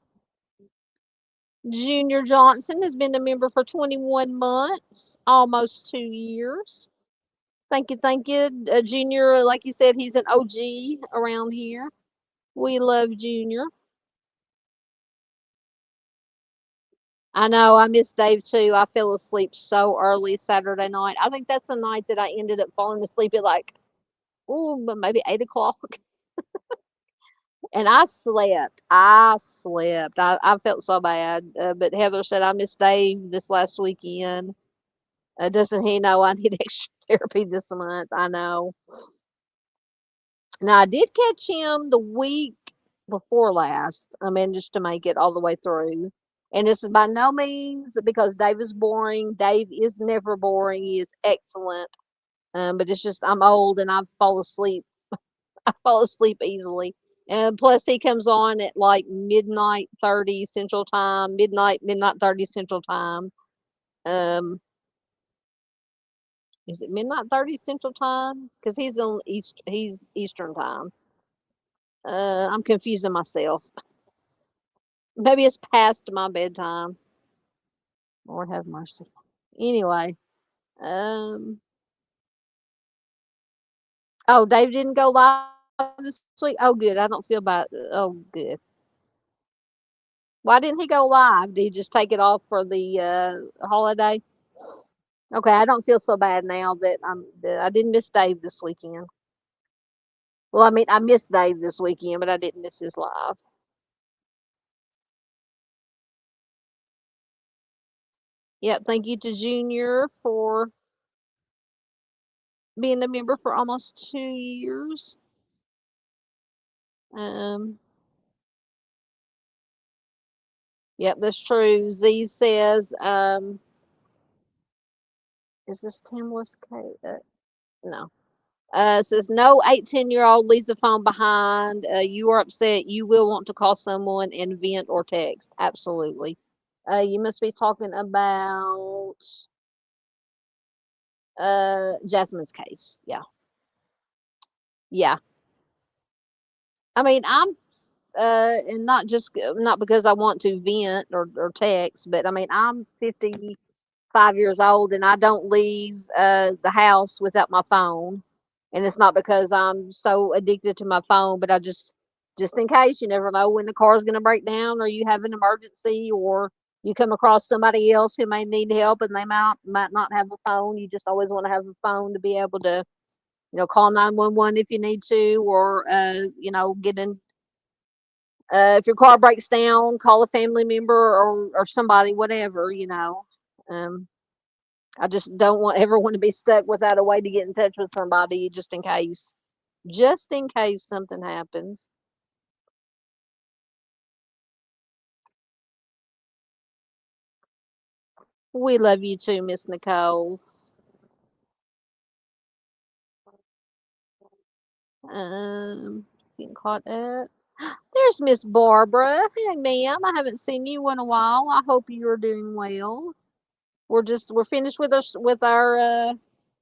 Junior Johnson has been a member for 21 months, almost 2 years. Thank you, Junior. Like you said, he's an OG around here. We love Junior. I know I miss Dave too. I fell asleep so early Saturday night. I think that's the night that I ended up falling asleep at like, oh, maybe 8 o'clock. And I slept. I slept. I felt so bad. But Heather said I missed Dave this last weekend. Doesn't he know I need extra therapy this month? I know. Now I did catch him the week before last. I mean, just to make it all the way through. And this is by no means because Dave is boring. Dave is never boring. He is excellent. But it's just I'm old and I fall asleep. I fall asleep easily. And plus he comes on at like midnight 30 Central Time, midnight 30 Central Time. Um, is it midnight 30 Central Time? Because he's Eastern Time. I'm confusing myself. Maybe it's past my bedtime. Lord have mercy. Anyway, um, oh, Dave didn't go live this week. Oh, good. I don't feel bad. Oh, good. Why didn't he go live? Did he just take it off for the holiday? Okay, I don't feel so bad now that I didn't miss Dave this weekend. Well, I mean, I missed Dave this weekend, but I didn't miss his live. Yep, thank you to Junior for being a member for almost 2 years. Um, yep, that's true. Z says, is this Timless K? No. Says no 18-year-old leaves a phone behind. You are upset. You will want to call someone and vent or text. Absolutely. You must be talking about Jasmine's case. Yeah. Yeah. I mean, I'm and not just not because I want to vent or text, but I mean, I'm 55 years old and I don't leave the house without my phone. And it's not because I'm so addicted to my phone, but I just in case, you never know when the car's going to break down or you have an emergency or you come across somebody else who may need help and they might not have a phone. You just always want to have a phone to be able to Call 911 if you need to, or get in. If your car breaks down, call a family member or somebody, whatever. Um, I just don't want everyone to be stuck without a way to get in touch with somebody just in case something happens. We love you too, Miss Nicole. Getting caught up. There's Miss Barbara. Hey, ma'am. I haven't seen you in a while. I hope you're doing well. We're finished with our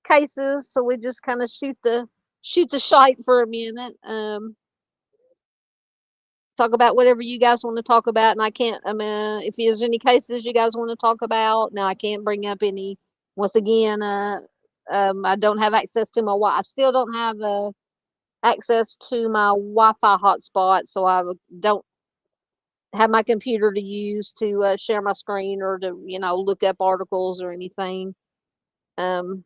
cases, so we just kind of shoot the shite for a minute. Talk about whatever you guys want to talk about, and I can't. If there's any cases you guys want to talk about, now I can't bring up any. Once again, I don't have access to my I still don't have access to my Wi-Fi hotspot, so I don't have my computer to use to share my screen or to look up articles or anything. Um,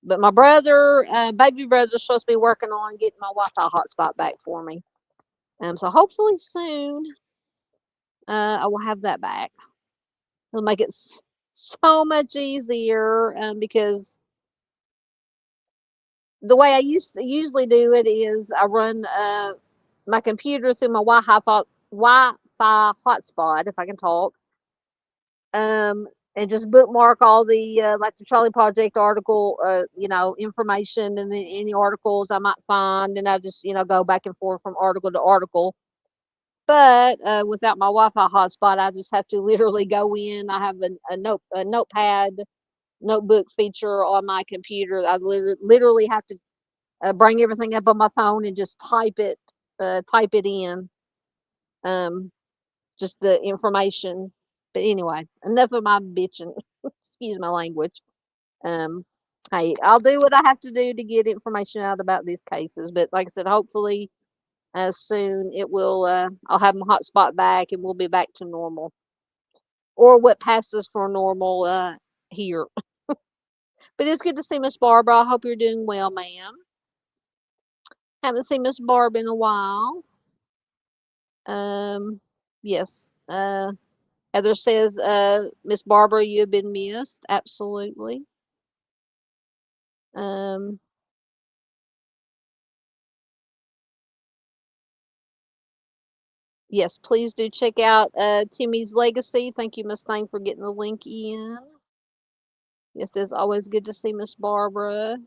but my baby brother's supposed to be working on getting my Wi-Fi hotspot back for me. So hopefully soon, I will have that back. It'll make it so much easier, because the way I usually do it is I run my computer through my Wi-Fi hotspot, if I can talk, and just bookmark all the like the Charlie Project article, information, and then any articles I might find, and I just go back and forth from article to article. But without my Wi-Fi hotspot, I just have to literally go in. I have a notepad notebook feature on my computer. I literally have to bring everything up on my phone and just type it in, um, just the information. But anyway, enough of my bitching. Excuse my language. Um, hey, I'll do what I have to do to get information out about these cases. But like I said, hopefully, soon it will. I'll have my hotspot back, and we'll be back to normal, or what passes for normal here. But it's good to see Miss Barbara. I hope you're doing well, ma'am. Haven't seen Miss Barb in a while. Um, yes. Heather says, Miss Barbara, you have been missed. Absolutely. Um, yes, please do check out Timmy's Legacy. Thank you, Miss Thang, for getting the link in. Yes, it's always good to see Miss Barbara.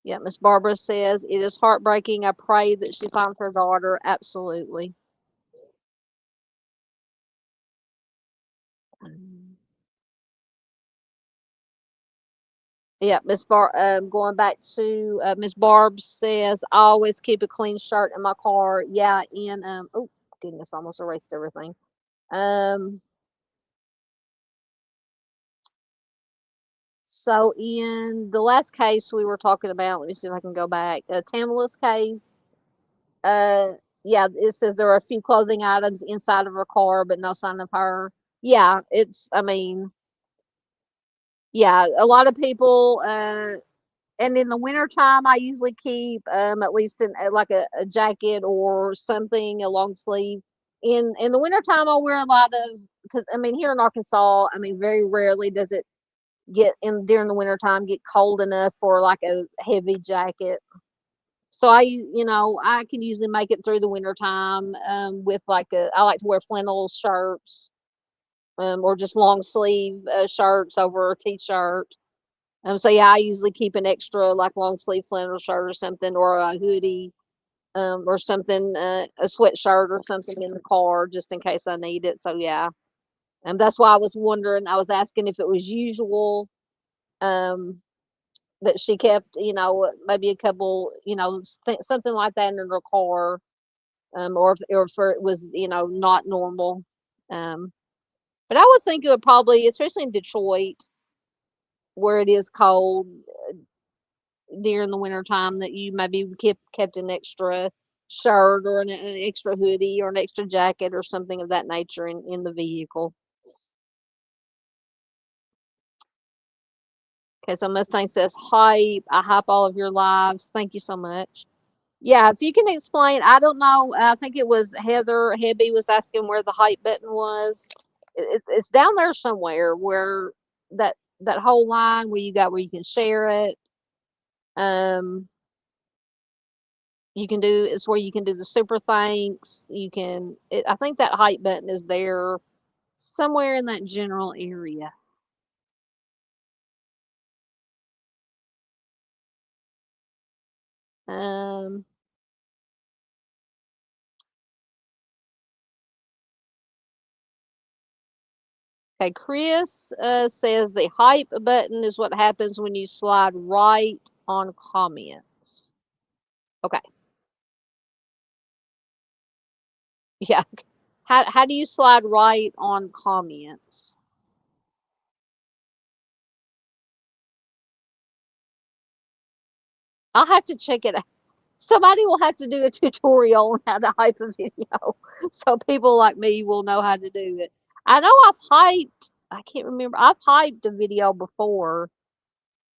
Yeah, Miss Barbara says, it is heartbreaking. I pray that she finds her daughter. Absolutely. Yeah, going back to Miss Barb says, I always keep a clean shirt in my car. Yeah, and oh goodness, I almost erased everything. Um, so in the last case we were talking about, let me see if I can go back. Tamala's case. Uh, yeah, it says there are a few clothing items inside of her car, but no sign of her. Yeah, I mean, yeah, a lot of people. And in the wintertime, I usually keep at least like a jacket or something, a long sleeve. In the wintertime, I'll wear a lot of, because I mean here in Arkansas, I mean very rarely does it get in during the wintertime get cold enough for like a heavy jacket. So I can usually make it through the wintertime with I like to wear flannel shirts, or just long sleeve shirts over a t-shirt. So yeah, I usually keep an extra like long sleeve flannel shirt or something, or a hoodie, or something, a sweatshirt or something in the car just in case I need it. So yeah, that's why I was wondering. I was asking if it was usual, um, that she kept, maybe a couple, something like that in her car, or if it was, not normal. Um, but I would think it would probably, especially in Detroit, where it is cold during the winter time, that you maybe kept an extra shirt or an extra hoodie or an extra jacket or something of that nature in the vehicle. Okay, so Mustang says hype. I hype all of your lives. Thank you so much. Yeah, if you can explain, I don't know. I think it was Heather Hebby was asking where the hype button was. It's down there somewhere where that whole line where you got where you can share it. Um, you can do it's where you can do the super thanks. You can. I think that hype button is there somewhere in that general area. Um, okay, Chris says the hype button is what happens when you slide right on comments. Okay, yeah. How do you slide right on comments? I'll have to check it out. Somebody will have to do a tutorial on how to hype a video, so people like me will know how to do it. I know I've hyped. I can't remember. I've hyped a video before.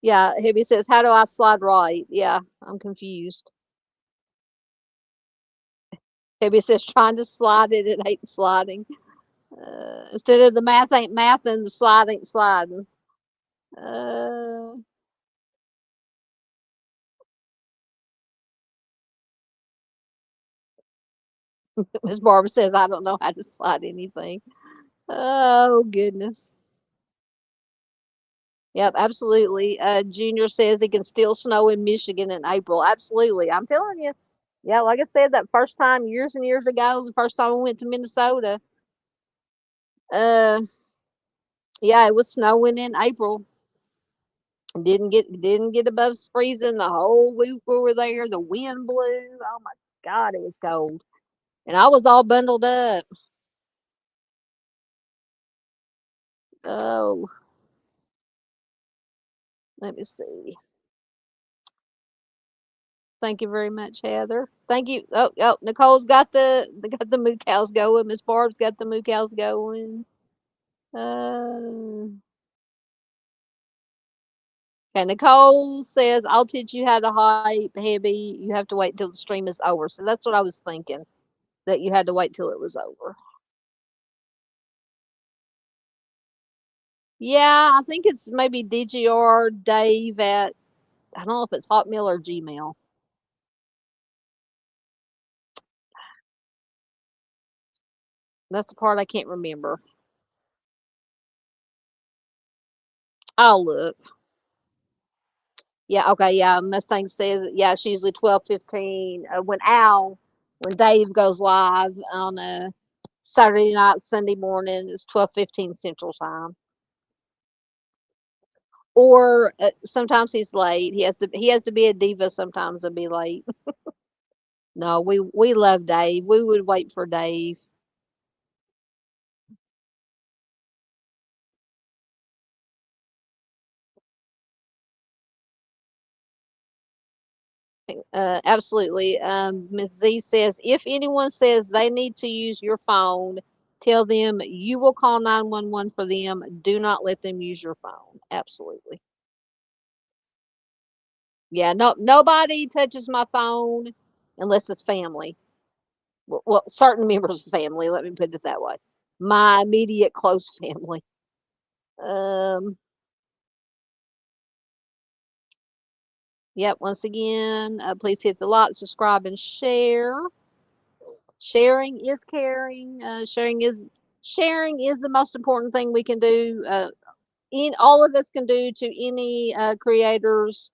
Yeah, Hibby says, "How do I slide right?" Yeah, I'm confused. Hibby says, "Trying to slide it, it ain't sliding." Instead of the math ain't math and the slide ain't sliding. Uh, Miss Barbara says, "I don't know how to slide anything." Oh goodness. Yep, absolutely. Junior says it can still snow in Michigan in April. Absolutely. I'm telling you. Yeah, like I said, that first time years and years ago, the first time we went to Minnesota, uh, yeah, it was snowing in April. Didn't get above freezing the whole week we were there. The wind blew. Oh my God, it was cold. And I was all bundled up. Oh, let me see. Thank you very much, Heather. Thank you. Oh, Nicole's got the moo cows going. Miss Barb's got the moo cows going. Uh, okay, Nicole says, "I'll teach you how to hype, Hebby. You have to wait till the stream is over." So that's what I was thinking, that you had to wait till it was over. Yeah, I think it's maybe DGR Dave at, I don't know if it's Hotmail or Gmail. That's the part I can't remember. I'll look. Yeah, okay, yeah. Mustang says, yeah, it's usually 12:15. When Dave goes live on a Saturday night, Sunday morning, it's 12:15 Central Time. Or sometimes he's late. He has to be a diva sometimes and be late. No, we love Dave. We would wait for Dave. Absolutely. Ms. Z says, if anyone says they need to use your phone, tell them you will call 911 for them. Do not let them use your phone. Absolutely. Yeah, no, nobody touches my phone unless it's family. Well, certain members of family, let me put it that way. My immediate close family. Um, yep, once again, please hit the like, subscribe, and share. Sharing is caring. Sharing is the most important thing we can do. In all of us can do to any creators,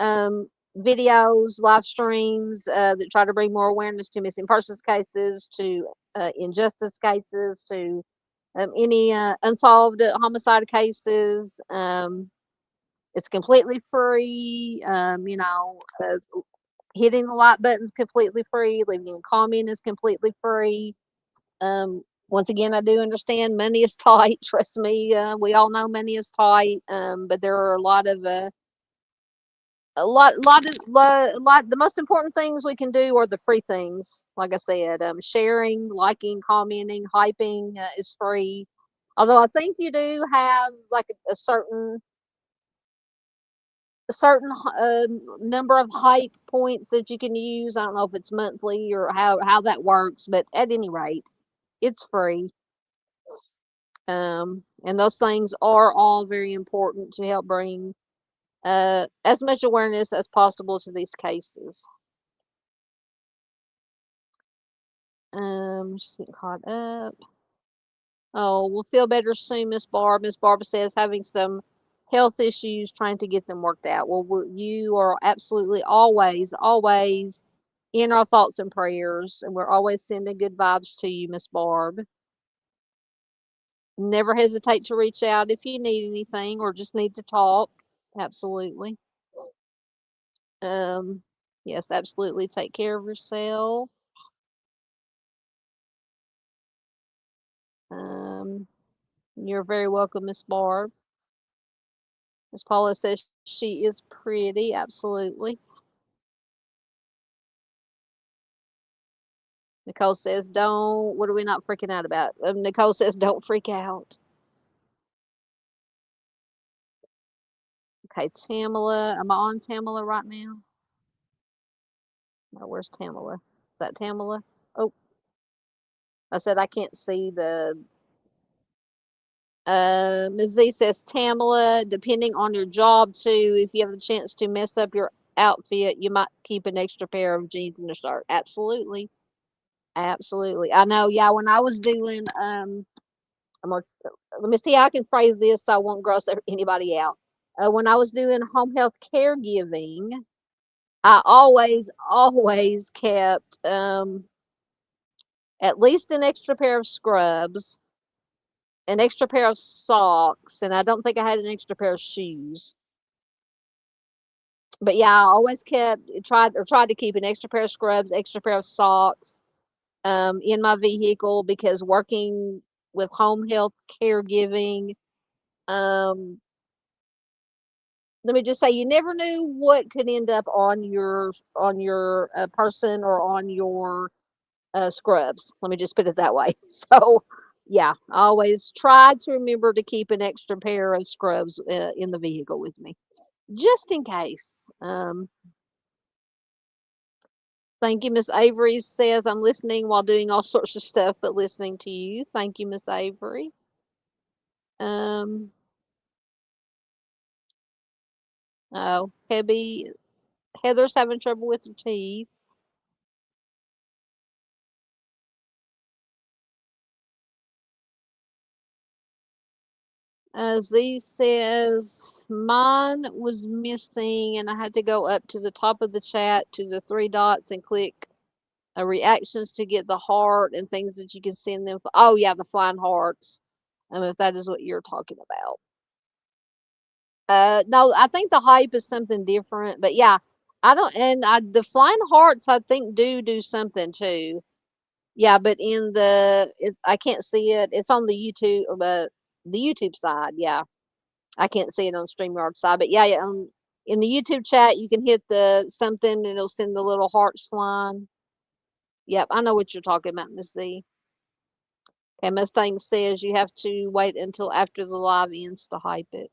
videos, live streams that try to bring more awareness to missing persons cases, to injustice cases, to any unsolved homicide cases. It's completely free. Hitting the like button is completely free. Leaving a comment is completely free. Once again, I do understand money is tight. Trust me, we all know money is tight. But there are a lot. The most important things we can do are the free things. Like I said, sharing, liking, commenting, hyping is free. Although I think you do have like a certain certain number of hype points that you can use. I don't know if it's monthly or how that works, but at any rate, it's free. And those things are all very important to help bring as much awareness as possible to these cases. Just getting caught up. Oh, we'll feel better soon, Miss Barb. Miss Barbara says having some health issues, trying to get them worked out. Well, you are absolutely always in our thoughts and prayers, and we're always sending good vibes to you, Miss Barb. Never hesitate to reach out if you need anything or just need to talk. Absolutely. Um, yes, absolutely. Take care of yourself. Um, you're very welcome, Miss Barb. Miss Paula says she is pretty. Absolutely. Nicole says, don't, what are we not freaking out about? Nicole says, don't freak out. Okay, Tamala. Am I on Tamala right now? No, where's Tamala? Is that Tamala? Oh, I said I can't see the. Ms. Z says, Tamala, depending on your job too, if you have the chance to mess up your outfit, you might keep an extra pair of jeans and a shirt. Absolutely. Absolutely. I know, yeah, when I was doing, I'm gonna, let me see how I can phrase this so I won't gross anybody out. When I was doing home health caregiving, I always kept at least an extra pair of scrubs, an extra pair of socks, and I don't think I had an extra pair of shoes. But yeah, I always tried to keep an extra pair of scrubs, extra pair of socks in my vehicle because working with home health caregiving, um, let me just say you never knew what could end up on your person or on your scrubs. Let me just put it that way. So yeah, I always try to remember to keep an extra pair of scrubs in the vehicle with me just in case. Thank you, Miss Avery says I'm listening while doing all sorts of stuff, but listening to you. Thank you, Miss Avery. Um, oh, Heather's having trouble with her teeth. Z says mine was missing, and I had to go up to the top of the chat to the three dots and click reactions to get the heart and things that you can send them. Oh yeah, the flying hearts. If that is what you're talking about. No, I think the hype is something different, but yeah, I don't, and the flying hearts I think do something too. Yeah, but I can't see it. It's on the YouTube, but the YouTube side, yeah, I can't see it on StreamYard side, but yeah, in the YouTube chat you can hit the something and it'll send the little hearts flying. Yep, I know what you're talking about, Miss Z. Okay, Mustang says you have to wait until after the live ends to hype it.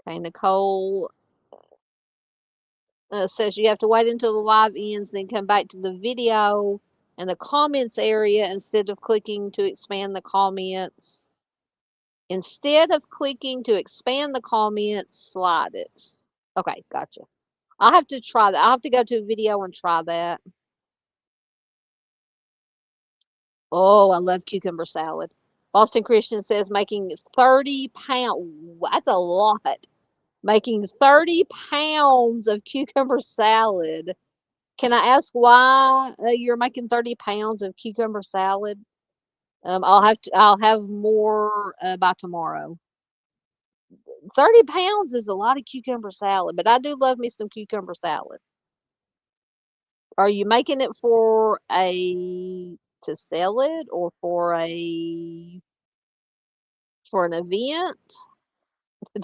Okay, Nicole says you have to wait until the live ends, then come back to the video and the comments area instead of clicking to expand the comments. Instead of clicking to expand the comments, slide it. Okay, gotcha. I'll have to try that. I'll have to go to a video and try that. Oh, I love cucumber salad. Boston Christian says making 30 pounds. That's a lot. Making 30 pounds of cucumber salad. Can I ask why you're making 30 pounds of cucumber salad? I'll have more by tomorrow. 30 pounds is a lot of cucumber salad, but I do love me some cucumber salad. Are you making it to sell it or for an event?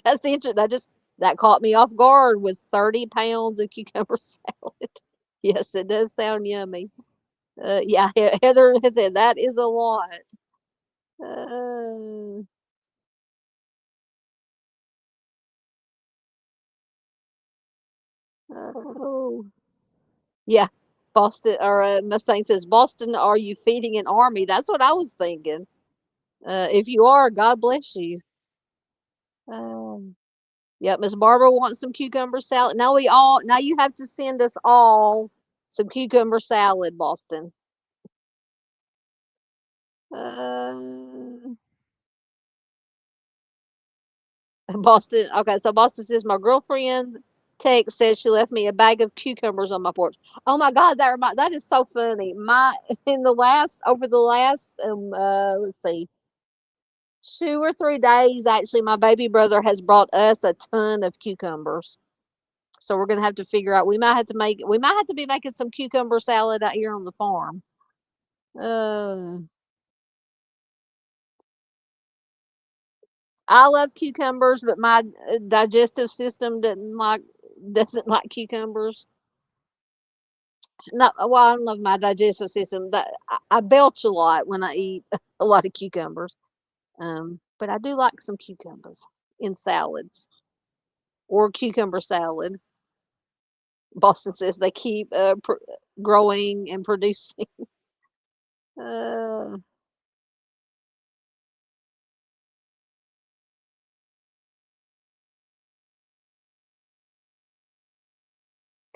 That's interesting. That caught me off guard with 30 pounds of cucumber salad. Yes, it does sound yummy. Yeah, Heather has said that is a lot. oh. Yeah. Boston or Mustang says, Boston, are you feeding an army? That's what I was thinking. If you are, God bless you. Um, yep, Miss Barbara wants some cucumber salad. Now you have to send us all some cucumber salad, Boston. Uh, Boston. Okay, so Boston says my girlfriend text says she left me a bag of cucumbers on my porch. Oh my God, that is so funny. My in the last over the last let's see, 2 or 3 days actually, my baby brother has brought us a ton of cucumbers. So we're gonna have to figure out. We might have to be making some cucumber salad out here on the farm. Uh, I love cucumbers, but my digestive system doesn't like cucumbers. No, well, I love my digestive system. I belch a lot when I eat a lot of cucumbers. But I do like some cucumbers in salads or cucumber salad. Boston says they keep growing and producing. Uh,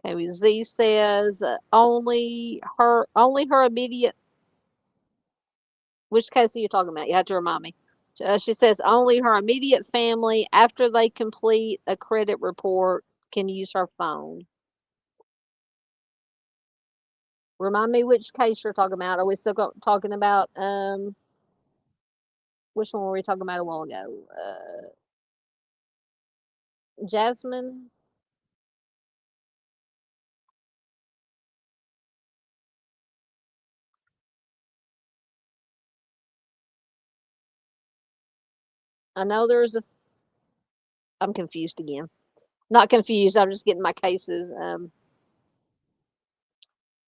okay, Z says only her immediate. Which case are you talking about? You have to remind me. She says only her immediate family, after they complete a credit report, can use her phone. Remind me which case you're talking about. Are we still talking about which one were we talking about a while ago? Jasmine. I know there's a. I'm confused again. Not confused. I'm just getting my cases.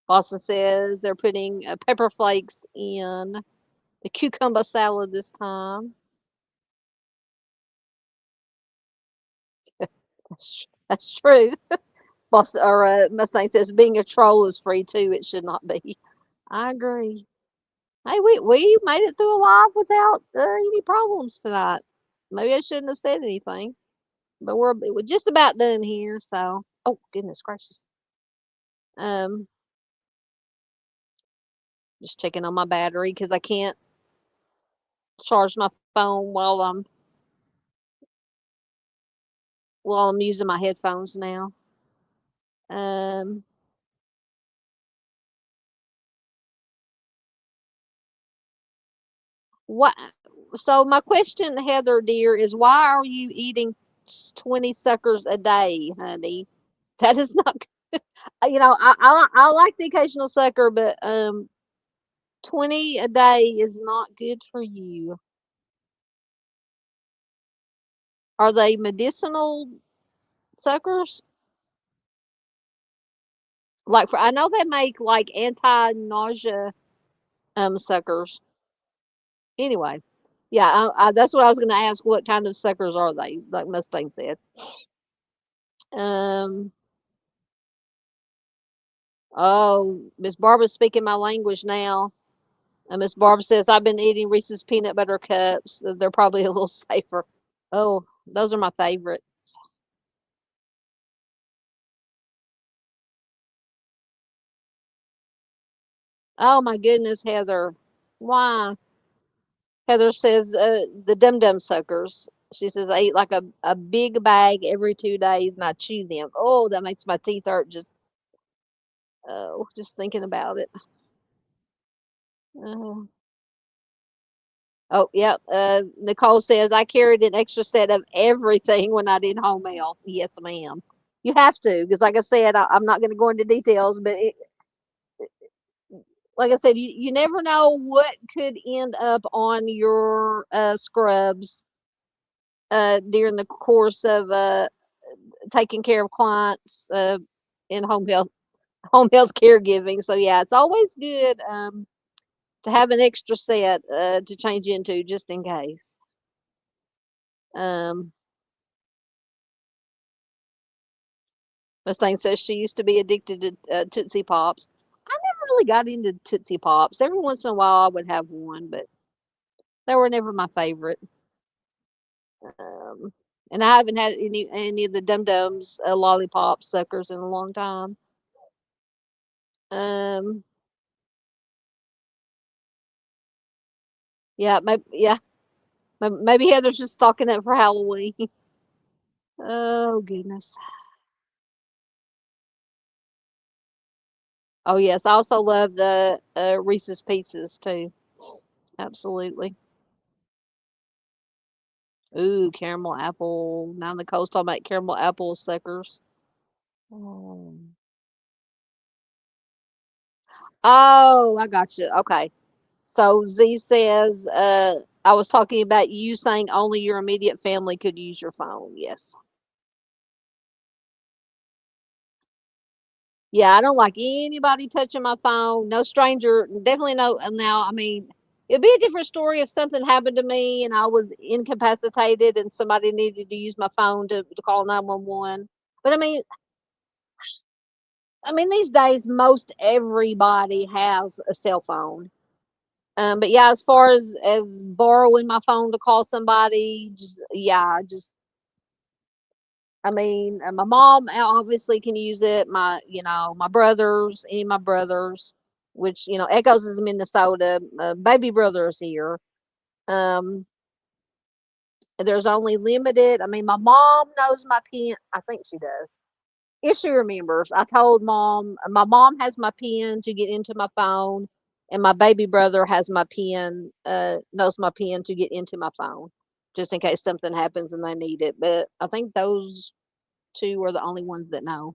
Boston says they're putting pepper flakes in the cucumber salad this time. That's true. Boston or Mustang says being a troll is free too. It should not be. I agree. Hey, we made it through alive without any problems tonight. Maybe I shouldn't have said anything, but we're just about done here. So, oh goodness gracious. Um, just checking on my battery because I can't charge my phone while I'm using my headphones now. Um, what? So my question, Heather dear, is why are you eating 20 suckers a day, honey? That is not. I like the occasional sucker, but 20 a day is not good for you. Are they medicinal suckers? Like I know they make like anti-nausea suckers. Anyway, yeah, that's what I was going to ask. What kind of suckers are they? Like Mustang said. Um. Oh, Miss Barbara's speaking my language now. And Miss Barbara says I've been eating Reese's peanut butter cups. They're probably a little safer. Oh, those are my favorites. Oh my goodness, Heather. Why? Heather says the Dum Dum suckers. She says I eat like a big bag every 2 days and I chew them. Oh, that makes my teeth hurt just thinking about it. Uh, oh, yep. Nicole says I carried an extra set of everything when I did home health. Yes, ma'am. You have to, because like I said, I'm not going to go into details, but like I said, you never know what could end up on your scrubs during the course of taking care of clients in home health caregiving. So yeah, it's always good to have an extra set to change into just in case. Um, Mustang says she used to be addicted to Tootsie Pops. I never really got into Tootsie Pops. Every once in a while I would have one, but they were never my favorite. Um, and I haven't had any of the Dum Dums lollipop suckers in a long time. Um, yeah, maybe Heather's just stocking up for Halloween. Oh goodness. Oh yes, I also love the Reese's Pieces too. Absolutely. Ooh, caramel apple. Now Nicole's talking about caramel apple suckers. Oh, oh, I got you. Okay. So Z says, I was talking about you saying only your immediate family could use your phone. Yes. Yeah, I don't like anybody touching my phone. No stranger, definitely no. Now, I mean, it'd be a different story if something happened to me and I was incapacitated and somebody needed to use my phone to call 911. But I mean, these days, most everybody has a cell phone. But yeah, as far as borrowing my phone to call somebody, just yeah, just I mean, my mom obviously can use it. My brothers, any of my brothers, which Echoes is in Minnesota. Baby brother is here. Um, there's only limited. I mean, my mom knows my pin. I think she does. If she remembers, I told mom. My mom has my pin to get into my phone, and my baby brother has my pin. Knows my pin to get into my phone, just in case something happens and they need it. But I think those two are the only ones that know.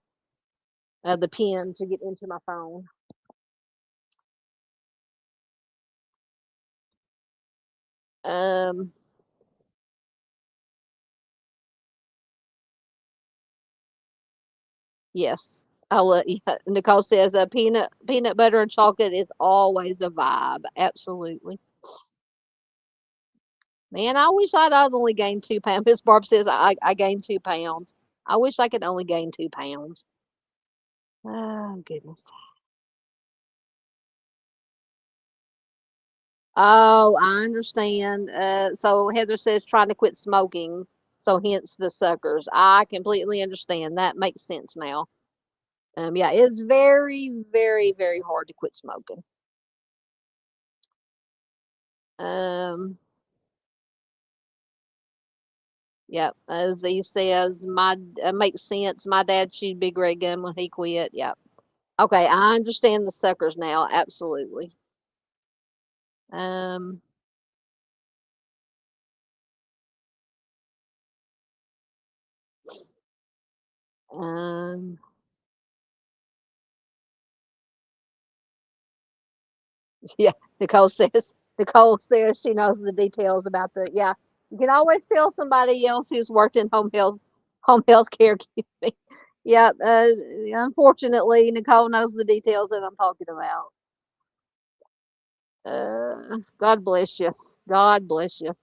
The pin to get into my phone. Um, yes. Yeah, Nicole says peanut butter and chocolate is always a vibe. Absolutely. Man, I wish I'd only gained 2 pounds. Miss Barb says I gained 2 pounds. I wish I could only gain 2 pounds. Oh goodness. Oh, I understand. So Heather says trying to quit smoking, so hence the suckers. I completely understand. That makes sense now. Yeah, it's very, very, very hard to quit smoking. Um, yep, as he says, my makes sense. My dad chewed big red gum when he quit. Yep. Okay, I understand the suckers now. Absolutely. Um, um, yeah. Nicole says she knows the details about the. Yeah, you can always tell somebody else who's worked in home health care. Yep. Unfortunately, Nicole knows the details that I'm talking about. God bless you. God bless you.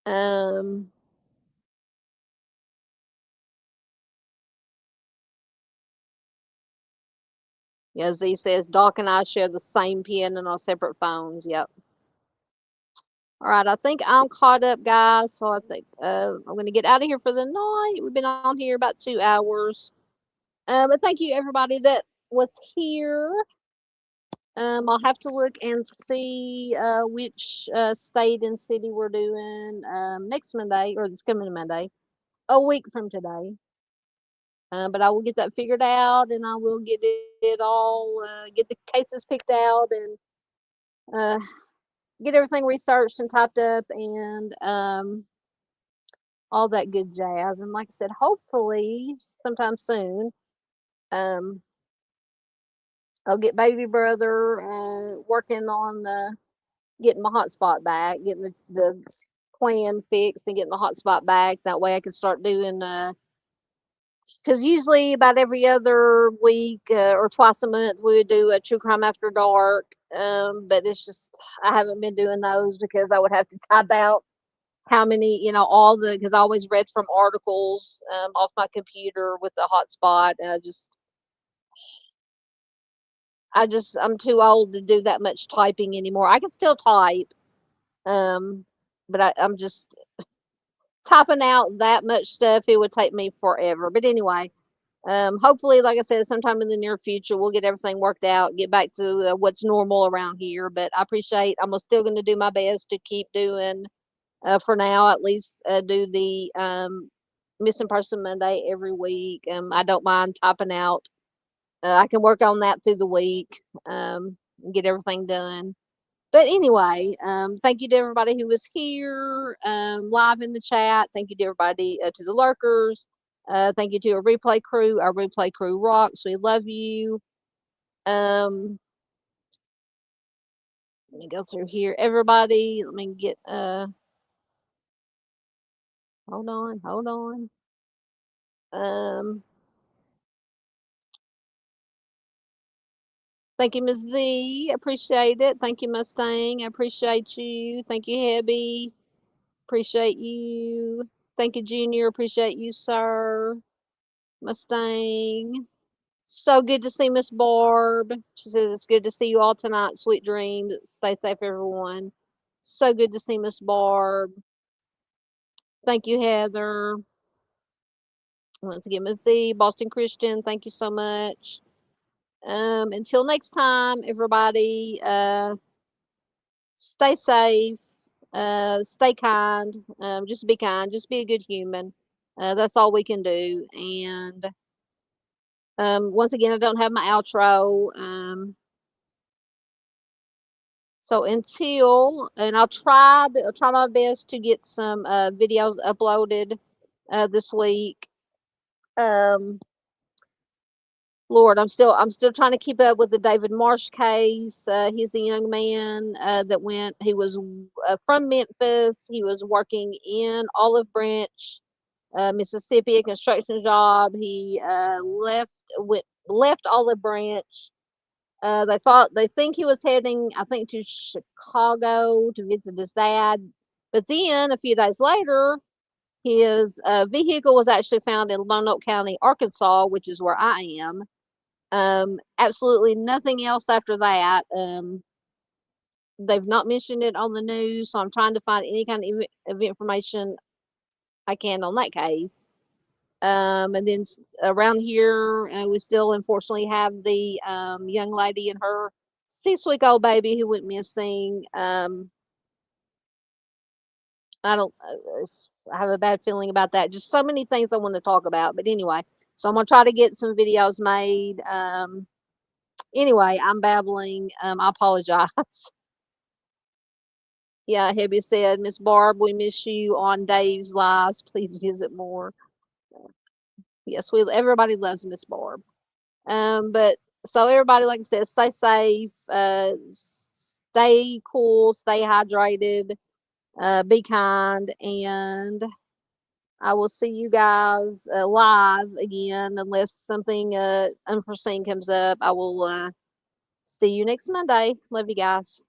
Um, yeah, Z says Doc and I share the same pin and our separate phones. Yep. All right, I think I'm caught up, guys. So I think I'm gonna get out of here for the night. We've been on here about 2 hours. But thank you everybody that was here. I'll have to look and see which state and city we're doing next Monday or this coming Monday, a week from today. But I will get that figured out, and I will get all get the cases picked out, and uh, get everything researched and typed up, and all that good jazz. And like I said, hopefully sometime soon, um, I'll get baby brother working on getting my hotspot back, getting the plan fixed, and getting the hotspot back. That way, I can start doing. Because usually about every other week or twice a month we would do a true crime after dark. but it's just I haven't been doing those because I would have to type out how many, all the because I always read from articles off my computer with the hotspot, and I'm too old to do that much typing anymore. I can still type, um, but I'm just typing out that much stuff. It would take me forever. But anyway, hopefully, like I said, sometime in the near future, we'll get everything worked out, get back to what's normal around here. But I appreciate. I'm still going to do my best to keep doing, for now at least, do the missing person Monday every week. I don't mind typing out. I can work on that through the week, and get everything done. But anyway, thank you to everybody who was here, live in the chat. Thank you to everybody, to the lurkers. Thank you to our replay crew. Our replay crew rocks. We love you. Let me go through here. Everybody, let me get, hold on. Um, Thank you, Ms. Z. Appreciate it. Thank you, Mustang. I appreciate you. Thank you, Hebby. Appreciate you. Thank you, Junior. Appreciate you, sir. Mustang. So good to see Miss Barb. She says it's good to see you all tonight. Sweet dreams. Stay safe, everyone. So good to see Miss Barb. Thank you, Heather. Once again, Miss Z, Boston Christian. Thank you so much. Until next time, everybody. Stay safe. Stay kind. Just be kind. Just be a good human. That's all we can do. And once again, I don't have my outro. So and I'll try my best to get some videos uploaded this week. Um, Lord, I'm still trying to keep up with the David Marsh case. He's the young man he was from Memphis. He was working in Olive Branch, Mississippi, a construction job. He left Olive Branch. They think he was heading, I think, to Chicago to visit his dad. But then a few days later, his vehicle was actually found in Lonoke County, Arkansas, which is where I am. Absolutely nothing else after that. They've not mentioned it on the news, so I'm trying to find any kind of information I can on that case. And then around here, we still unfortunately have the young lady and her 6-week-old baby who went missing. I don't, I have a bad feeling about that. Just so many things I want to talk about. But anyway, so I'm going to try to get some videos made. Anyway, I'm babbling. I apologize. Yeah, Hebby said, Miss Barb, we miss you on Dave's lives. Please visit more. Yes, everybody loves Miss Barb. But so everybody, like I said, stay safe, stay cool, stay hydrated, be kind, and I will see you guys live again unless something unforeseen comes up. I will see you next Monday. Love you guys.